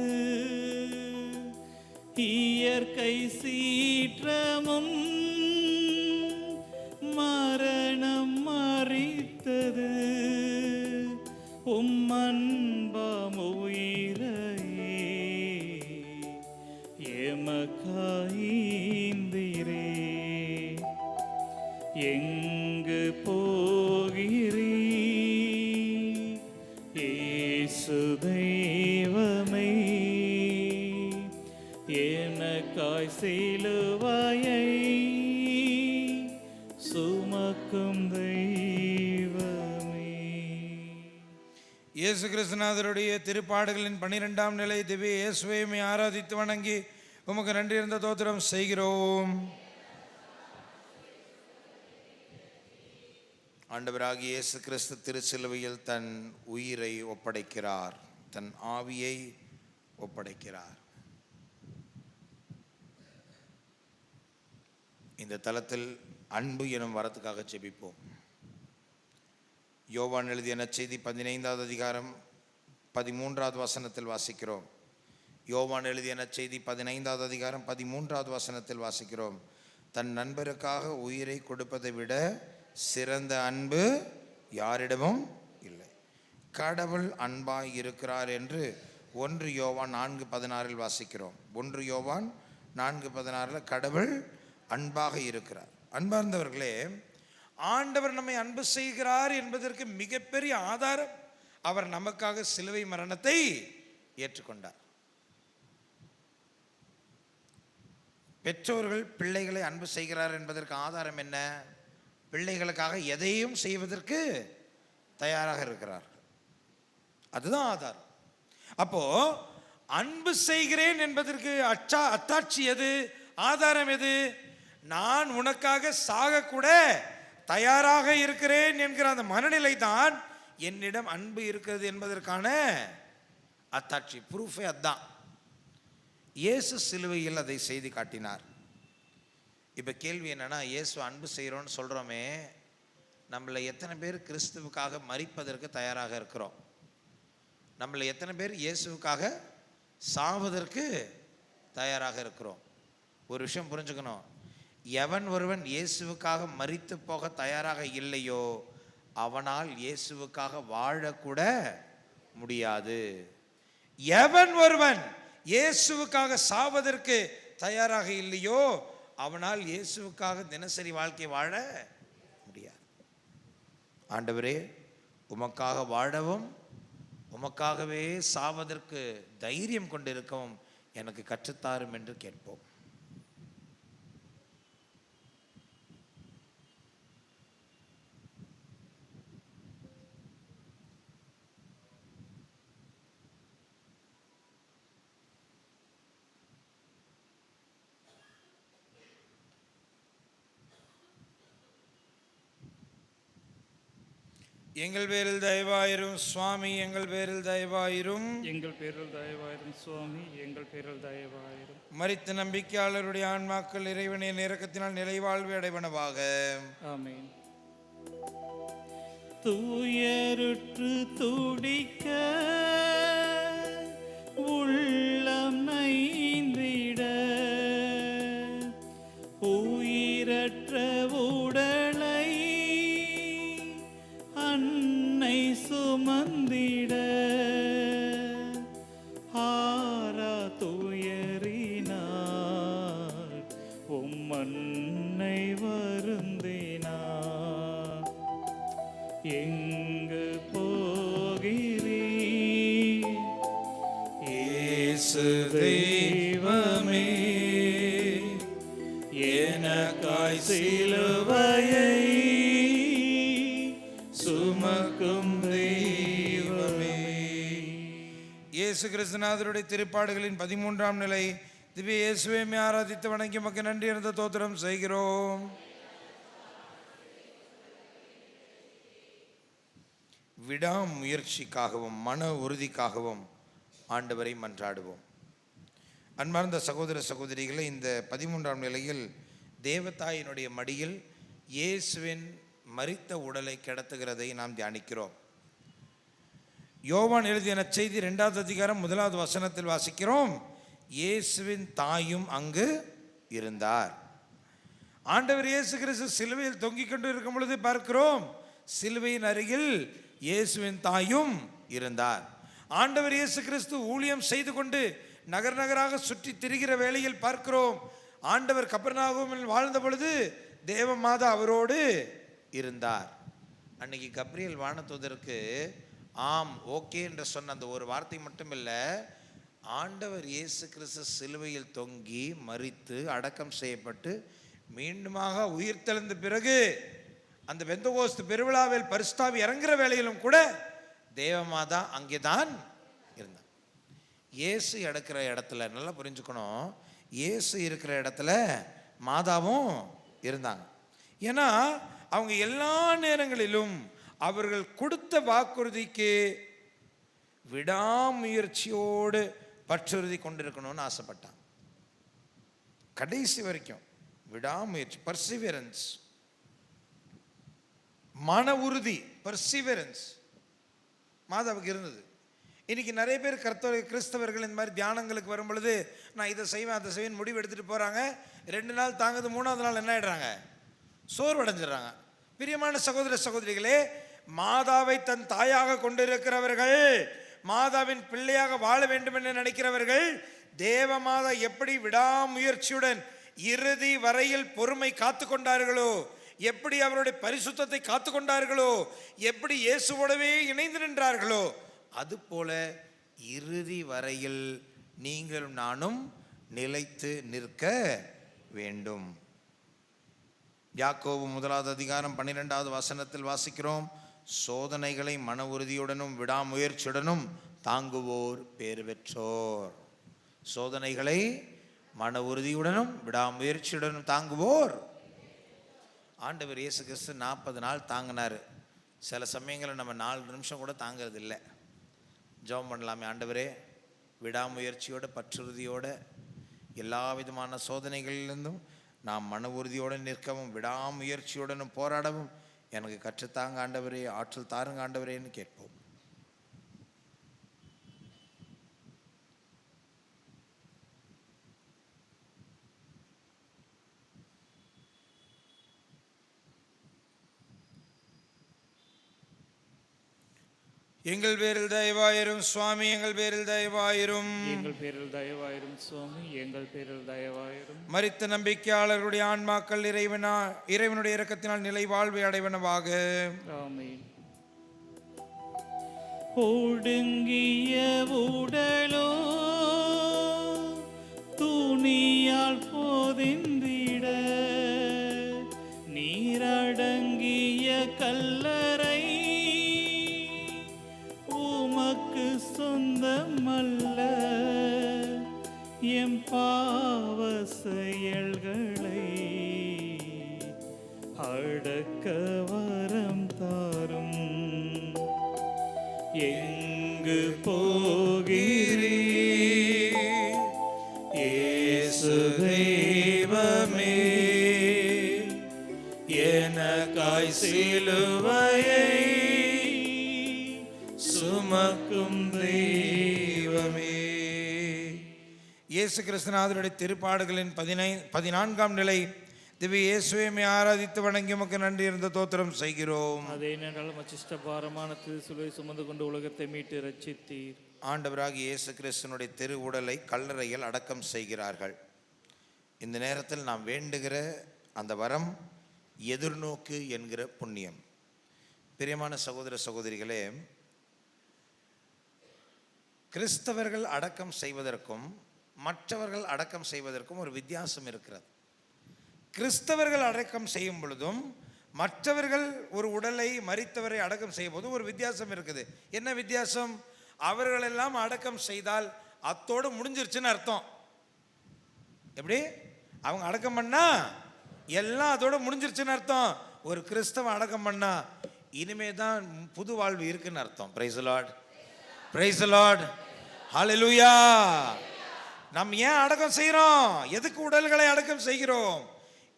இயற்கை சீற்றமும் மரணம் மறித்தது, உம்மன்பம் உயிரையே எமக்காய்ந்தீரே. எங்கு போகிறீ இயேசு தெய்வமே, எனக்காய் சிலுவையை சுமக்கும் தெய்வமே. இயேசு கிறிஸ்துநாதருடைய திருப்பாடுகளின் 12ஆம் நிலை திவ்ய இயேசுவை ஆராதித்து வணங்கி உமக்கு நன்றி இருந்த தோத்திரம் செய்கிறோம். ஆண்டவராகிய இயேசு கிறிஸ்து திருச்சிலுவையில் தன் உயிரை ஒப்படைக்கிறார், தன் ஆவியை ஒப்படைக்கிறார். இந்த தலத்தில் அன்பு எனும் வரத்துக்காக ஜெபிப்போம். யோவான் எழுதிய நற்செய்தி 15வது அதிகாரம் 13வது வசனத்தில் வாசிக்கிறோம். யோவான் எழுதிய நற்செய்தி 15வது அதிகாரம் 13வது வசனத்தில் வாசிக்கிறோம். தன் நண்பருக்காக உயிரை கொடுப்பதை விட சிறந்த அன்பு யாரிடமும் இல்லை. கடவுள் அன்பாய் இருக்கிறார் என்று 1 யோவான் 4:16 வாசிக்கிறோம். 1 யோவான் 4:16 கடவுள் அன்பாக இருக்கிறார். அன்பார்ந்தவர்களே, ஆண்டவர் நம்மை அன்பு செய்கிறார் என்பதற்கு மிகப்பெரிய ஆதாரம் அவர் நமக்காக சிலுவை மரணத்தை ஏற்றுக்கொண்டார். பெற்றோர்கள் பிள்ளைகளை அன்பு செய்கிறார் என்பதற்கு ஆதாரம் என்ன? பிள்ளைகளுக்காக எதையும் செய்வதற்கு தயாராக இருக்கிறார்கள். அதுதான் ஆதாரம். அப்போ அன்பு செய்கிறேன் என்பதற்கு அத்தாட்சி எது? ஆதாரம் எது? நான் உனக்காக சாக கூட தயாராக இருக்கிறேன் என்கிற அந்த மனநிலை தான் என்னிடம் அன்பு இருக்கிறது என்பதற்கான அத்தாட்சி, ப்ரூஃபே அதுதான். இயேசு சிலுவையில் அதை செய்து காட்டினார். இப்போ கேள்வி என்னன்னா, இயேசு அன்பு செய்கிறோன்னு சொல்கிறோமே, நம்மளை எத்தனை பேர் கிறிஸ்துவுக்காக மரிப்பதற்கு தயாராக இருக்கிறோம்? நம்மளை எத்தனை பேர் இயேசுவுக்காக சாவதற்கு தயாராக இருக்கிறோம்? ஒரு விஷயம் புரிஞ்சுக்கணும், எவன் ஒருவன் இயேசுவுக்காக மரித்து போக தயாராக இல்லையோ அவனால் இயேசுவுக்காக வாழக்கூட முடியாது. எவன் ஒருவன் இயேசுவுக்காக சாவதற்கு தயாராக இல்லையோ அவனால் இயேசுவுக்காக தினசரி வாழ்க்கை வாழ முடியாது. ஆண்டவரே, உமக்காக வாழவும் உமக்காகவே சாவதற்கு தைரியம் கொண்டிருக்கவும் எனக்கு கற்றுத்தாரும் என்று கேட்போம். எங்கள் பேரில் தயவாயிரும் சுவாமி, எங்கள் பேரில் தயவாயிரும். எங்கள் பேரில் தயவாயிரும் சுவாமி, எங்கள் பேரில் தயவாயிரும். மரித்த நம்பிக்கையாளருடைய ஆன்மாக்கள் இறைவனின் இரக்கத்தினால் நிலைவாழ்வு அடைவனவாக. ஆமென். தூயருற்று துடிக்க உள்ளம் நைந்திட உயிரற்ற உடலை அன்னை சுமந்திட ஆரா துயரினார் உம்மன்னை வருந்தினார். எங்கு போகிறீர் இயேசு தெய்வமே, எனக்காய் சிலுவையை சுமக்கும் தெய்வமே. இயேசு கிறிஸ்துநாதருடைய திருப்பாடுகளின் 13ஆம் நிலை. திவ்ய இயேசுவை ஆராதித்து வணங்கி மக்கள் நன்றி இருந்த தோத்திரம் செய்கிறோம். விடாமுயற்சிக்காகவும் மன உறுதிக்காகவும் ஆண்டவரை மன்றாடுவோம். அன்பார்ந்த சகோதர சகோதரிகளை, இந்த 13ஆம் நிலையில் தேவதாயினுடைய மடியில் இயேசுவின் மரித்த உடலை கிடத்துகிறதை நாம் தியானிக்கிறோம். யோவான் எழுதிய நற்செய்தி 2வது அதிகாரம் 1வது வசனத்தில் வாசிக்கிறோம், இயேசுவின் தாயும் அங்கு இருந்தார். ஆண்டவர் இயேசு கிறிஸ்து சிலுவையில் தொங்கிக் கொண்டு இருக்கும் பொழுது பார்க்கிறோம், சிலுவையின் அருகில் இயேசுவின் தாயும் இருந்தார். ஆண்டவர் இயேசு கிறிஸ்து ஊழியம் செய்து கொண்டு நகர் நகராக சுற்றி திரிகிற வேளையில் பார்க்கிறோம், ஆண்டவர் கப்பர்நாகூமில் வாழ்ந்த பொழுது தேவமாதா அவரோடு இருந்தார். அன்னைக்கு கப்ரியேல் வானதூதருக்கு ஆம் ஓகே என்று சொன்ன அந்த ஒரு வார்த்தை மட்டும் இல்லை, ஆண்டவர் இயேசு கிறிஸ்து சிலுவையில் தொங்கி மரித்து அடக்கம் செய்யப்பட்டு மீண்டுமாக உயிர்த்தெழுந்த பிறகு அந்த பெந்தகோஸ்து பெருவிழாவில் பரிசுத்தாவி இறங்குற வேளையிலும் கூட தேவமாதா அங்கே தான் இருந்தார். இயேசு எடுக்கிற இடத்துல நல்லா புரிஞ்சுக்கணும், இயேசு இருக்கிற இடத்துல மாதாவும் இருந்தாங்க. ஏன்னா அவங்க எல்லா நேரங்களிலும் அவர்கள் கொடுத்த வாக்குறுதிக்கு விடாமுயற்சியோடு பற்றுறுதி கொண்டிருக்கணும்னு ஆசைப்பட்டாங்க. கடைசி வரைக்கும் விடாமுயற்சி, பர்சிவரன்ஸ், மன உறுதி, பர்சிவரன்ஸ் மாதாவுக்கு இருந்தது. இன்னைக்கு நிறைய பேர் கிறிஸ்தவர்கள் இந்த மாதிரி தியானங்களுக்கு வரும் பொழுது நான் இதை செய்வேன் அதை செய்வேன் முடிவு எடுத்துகிட்டு போகிறாங்க. 2 நாள் தாங்குது, 3வது நாள் என்ன ஆகிடுறாங்க, சோர்வடைஞ்சிடுறாங்க. பிரியமான சகோதர சகோதரிகளே, மாதாவை தன் தாயாக கொண்டிருக்கிறவர்கள், மாதாவின் பிள்ளையாக வாழ வேண்டும் என்று நினைக்கிறவர்கள், தேவமாதா எப்படி விடாமுயற்சியுடன் இறுதி வரையில் பொறுமை காத்து கொண்டார்களோ, எப்படி அவருடைய பரிசுத்தத்தை காத்து கொண்டார்களோ, எப்படி இயேசுவோடவே இணைந்து நின்றார்களோ, அதுபோல இறுதி வரையில் நீங்களும் நானும் நிலைத்து நிற்க வேண்டும். யாக்கோபு 1வது அதிகாரம் 12வது வசனத்தில் வாசிக்கிறோம், சோதனைகளை மன உறுதியுடனும் விடாமுயற்சியுடனும் தாங்குவோர் பேறு பெற்றோர். சோதனைகளை மன உறுதியுடனும் விடாமுயற்சியுடனும் தாங்குவோர். ஆண்டவர் இயேசு கிறிஸ்து 40 நாள் தாங்கினார். சில சமயங்களில் நம்ம 4 நிமிஷம் கூட தாங்கிறது இல்லை. ஜெபம் பண்ணலாமே, ஆண்டவரே விடாமுயற்சியோட பற்றுறுதியோட எல்லா விதமான சோதனைகளிலிருந்தும் நாம் மன உறுதியோடு நிற்கவும் விடாமுயற்சியுடனும் போராடவும் எனக்கு கற்றுத்தாங்க ஆண்டவரே, ஆற்றல் தாருங்க ஆண்டவரேன்னு கேட்போம். எங்கள் பேரில் தயவாயிரும் சுவாமி, எங்கள் பேரில் தயவாயிரும். எங்கள் பேரில் தயவாயிரும் சுவாமி, எங்கள் பேரில் தயவாயிரும். மரித்த நம்பிக்கையாளர்களுடைய ஆன்மாக்கள் இறைவனுடைய இரக்கத்தினால் நிலை வாழ்வை அடைவனவாக. ஆமென். ஒடுங்கிய உடலோ துணியால் போதிந்திட, நீரடங்கிய கல்லறை உமக்கு சொந்தமல்ல. எம் பாவ செயல்களை அடக்க வரம் தாரும். எங்கு போகிறீர் இயேசு தெய்வமே, எனக்காய் சிலுவையை சுமக்கும் தெய்வமே. இயேசு கிறிஸ்துநாதருடைய திருப்பாடுகளின் 14ஆம் நிலை. திவ்ய இயேசுவை ஆராதித்து வணங்கி உமக்கு நன்றி இருந்த தோத்திரம் செய்கிறோம். அதே நேரம் மச்சிஷ்ட பாரமான திருசிலுவை சுமந்து கொண்டு உலகத்தை மீட்டு ரட்சித்தீர். ஆண்டவராகிய இயேசு கிறிஸ்துனுடைய திரு உடலை கல்லறையில் அடக்கம் செய்கிறார்கள். இந்த நேரத்தில் நாம் வேண்டுகிற அந்த வரம் எதிர்நோக்கு என்கிற புண்ணியம். பிரியமான சகோதர சகோதரிகளே, கிறிஸ்தவர்கள் அடக்கம் செய்வதற்கும் மற்றவர்கள் அடக்கம் செய்வதற்கும் ஒரு வித்தியாசம் இருக்கிறது. கிறிஸ்தவர்கள் அடக்கம் செய்யும் பொழுதும் மற்றவர்கள் ஒரு உடலை மரித்தவரை அடக்கம் செய்யும் போதும் ஒரு வித்தியாசம் இருக்குது. என்ன வித்தியாசம்? அவர்களெல்லாம் அடக்கம் செய்தால் அத்தோடு முடிஞ்சிருச்சுன்னு அர்த்தம். எப்படி? அவங்க அடக்கம் பண்ணா எல்லாம் அதோட முடிஞ்சிருச்சுன்னு அர்த்தம். ஒரு கிறிஸ்தவ அடக்கம் பண்ணா இனிமே தான் புது வாழ்வு இருக்குன்னு அர்த்தம். Praise the Lord, praise the Lord, hallelujah. நாம் ஏன் அடக்கம் செய்கிறோம்? எதுக்கு உடல்களை அடக்கம் செய்கிறோம்?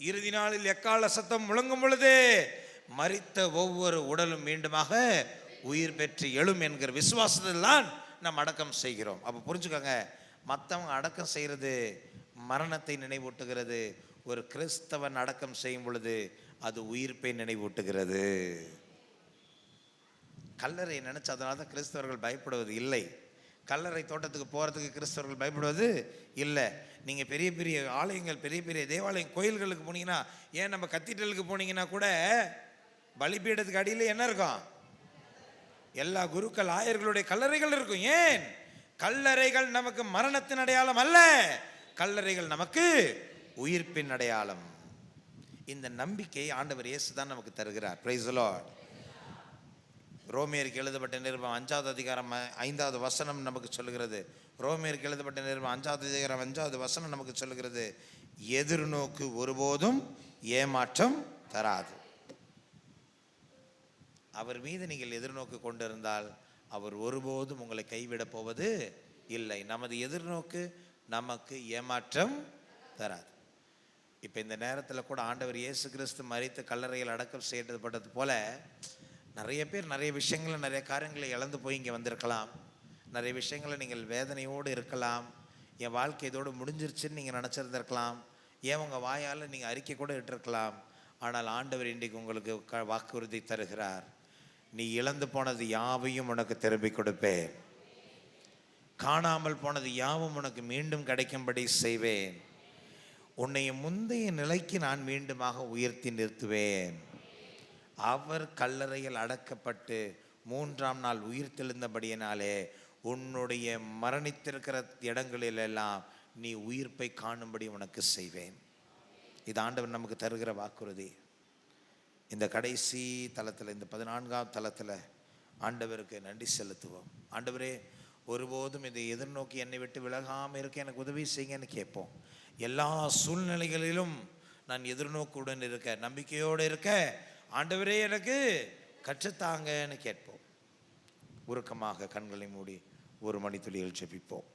இறுதி நாளில் எக்கால சத்தம் முழங்கும் பொழுதே மரித்த ஒவ்வொரு உடலும் மீண்டுமாக உயிர் பெற்று எழும் என்கிற விசுவாசத்தில் தான் நாம் அடக்கம் செய்கிறோம். அப்போ புரிஞ்சுக்கோங்க, மற்றவங்க அடக்கம் செய்கிறது மரணத்தை நினைவூட்டுகிறது. ஒரு கிறிஸ்தவன் அடக்கம் செய்யும் பொழுது அது உயிர்ப்பை நினைவூட்டுகிறது. கல்லறை நினைச்சு அதனால தான் கிறிஸ்தவர்கள் பயப்படுவது இல்லை. கல்லறை தோட்டத்துக்கு போகிறதுக்கு கிறிஸ்தவர்கள் பயப்படுவது இல்லை. நீங்கள் பெரிய பெரிய ஆலயங்கள், பெரிய பெரிய தேவாலயம், கோயில்களுக்கு போனீங்கன்னா, ஏன் நம்ம கத்தீட்ரலுக்கு போனீங்கன்னா கூட பலிபீடத்துக்கு அடியில் என்ன இருக்கும்? எல்லா குருக்கள் ஆயர்களுடைய கல்லறைகள் இருக்கும். ஏன்? கல்லறைகள் நமக்கு மரணத்தின் அடையாளம் அல்ல, கல்லறைகள் நமக்கு உயிர்ப்பின் அடையாளம். இந்த நம்பிக்கை ஆண்டவர் இயேசு தான் நமக்கு தருகிறார். Price the Lord. ரோமியருக்கு எழுதப்பட்ட நிருபம் 5வது அதிகாரம் 5வது வசனம் நமக்கு சொல்லுகிறது. ரோமியருக்கு எழுதப்பட்ட நிருபம் 5வது அதிகாரம் 5வது வசனம் நமக்கு சொல்லுகிறது, எதிர்நோக்கு ஒருபோதும் ஏமாற்றம் தராது. அவர் மீது நீங்கள் எதிர்நோக்கு கொண்டிருந்தால் அவர் ஒருபோதும் உங்களை கைவிடப் போவது இல்லை. நமது எதிர்நோக்கு நமக்கு ஏமாற்றம் தராது. இப்போ இந்த நேரத்தில் கூட ஆண்டவர் இயேசு கிறிஸ்து மரித்து கல்லறையில் அடக்கம் செய்யப்பட்டது போல நிறைய பேர் நிறைய விஷயங்களை, நிறைய காரியங்களை இழந்து போய் இங்கே வந்திருக்கலாம். நிறைய விஷயங்களை நீங்கள் வேதனையோடு இருக்கலாம். என் வாழ்க்கை இதோடு முடிஞ்சிருச்சுன்னு நீங்கள் நினச்சிருந்திருக்கலாம். ஏன் உங்கள் வாயால் நீங்கள் அறிக்கை கூட இட்டிருக்கலாம். ஆனால் ஆண்டவர் இன்றைக்கு உங்களுக்கு வாக்குறுதி தருகிறார், நீ இழந்து போனது யாவையும் உனக்கு திரும்பி கொடுப்பேன், காணாமல் போனது யாவும் உனக்கு மீண்டும் கிடைக்கும்படி செய்வேன், உன்னை முந்தைய நிலைக்கு நான் மீண்டுமாக உயர்த்தி நிறுத்துவேன். அவர் கல்லறையில் அடக்கப்பட்டு 3ஆம் நாள் உயிர் தெழுந்தபடியினாலே உன்னுடைய மரணித்திருக்கிற இடங்களிலெல்லாம் நீ உயிர்ப்பை காணும்படி உனக்கு செய்வேன். இது ஆண்டவர் நமக்கு தருகிற வாக்குறுதி. இந்த கடைசி தலத்தில், இந்த 14ஆம் தலத்தில் ஆண்டவருக்கு நன்றி செலுத்துவோம். ஆண்டவரே, ஒருபோதும் இதை எதிர்நோக்கி என்னை விட்டு விலகாமல் இருக்க எனக்கு உதவி செய்யுங்கன்னு கேட்போம். எல்லா சூழ்நிலைகளிலும் நான் எதிர்நோக்குடன் இருக்க, நம்பிக்கையோடு இருக்க ஆண்டவரே எனக்கு கற்றுத்தாங்கன்னு கேட்போம். உருக்கமாக கண்களை மூடி ஒரு மணித்துளியில் ஜெபிப்போம்.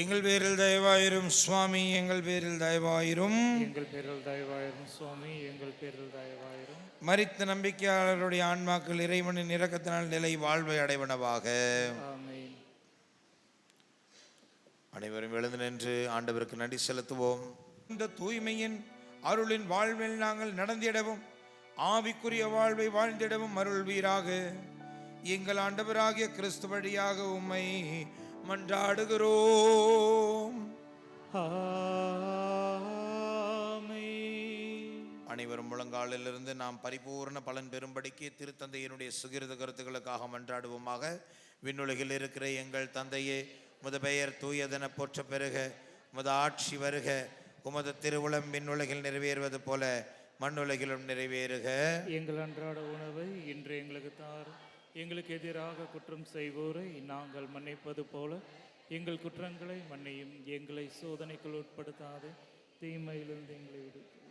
எங்கள் பேரில் தயவாயிரும் சுவாமி, எங்கள் பேரில் தயவாயிரும், எங்கள் பேரில் தயவாயிரும் சுவாமி, எங்கள் பேரில் தயவாயிரும். மரித்த நம்பிக்கையாளருடைய ஆன்மாக்கள் இறைவனின் இரக்கத்தினால் நிலை வாழ்வை அடைவனவாக. ஆமென். அனைவரும் எழுந்து நின்று ஆண்டவருக்கு நன்றி செலுத்துவோம். இந்த தூய்மையின் அருளின் வாழ்வில் நாங்கள் நடந்திடவும் ஆவிக்குரிய வாழ்வை வாழ்ந்திடவும் அருள்வீராக. எங்கள் ஆண்டவராகிய கிறிஸ்து வழியாக உம்மை மன்றாடுகிறோம். அனைவரும் முழங்காலிலிருந்து நாம் பரிபூர்ண பலன் பெறும்படிக்கு திருத்தந்தையினுடைய சுகிருத கருத்துக்களுக்காக மன்றாடுவோமாக. விண்ணுலகில் இருக்கிற எங்கள் தந்தையே, உமது பெயர் தூயதென போற்ற பெருக, உமது ஆட்சி வருக, உமது திருவுளம் விண்ணுலகில் நிறைவேறுவது போல மண்ணுலகிலும் நிறைவேறுக. எங்கள் அன்றாட உணவை இன்று எங்களுக்கு தாரும். எங்களுக்கு எதிராக குற்றம் செய்வோரை நாங்கள் மன்னிப்பது போல எங்கள் குற்றங்களை மன்னியும். எங்களை சோதனைக்குள் உட்படுத்தாது, தீமையிலிருந்து எங்களை விடுவியும்.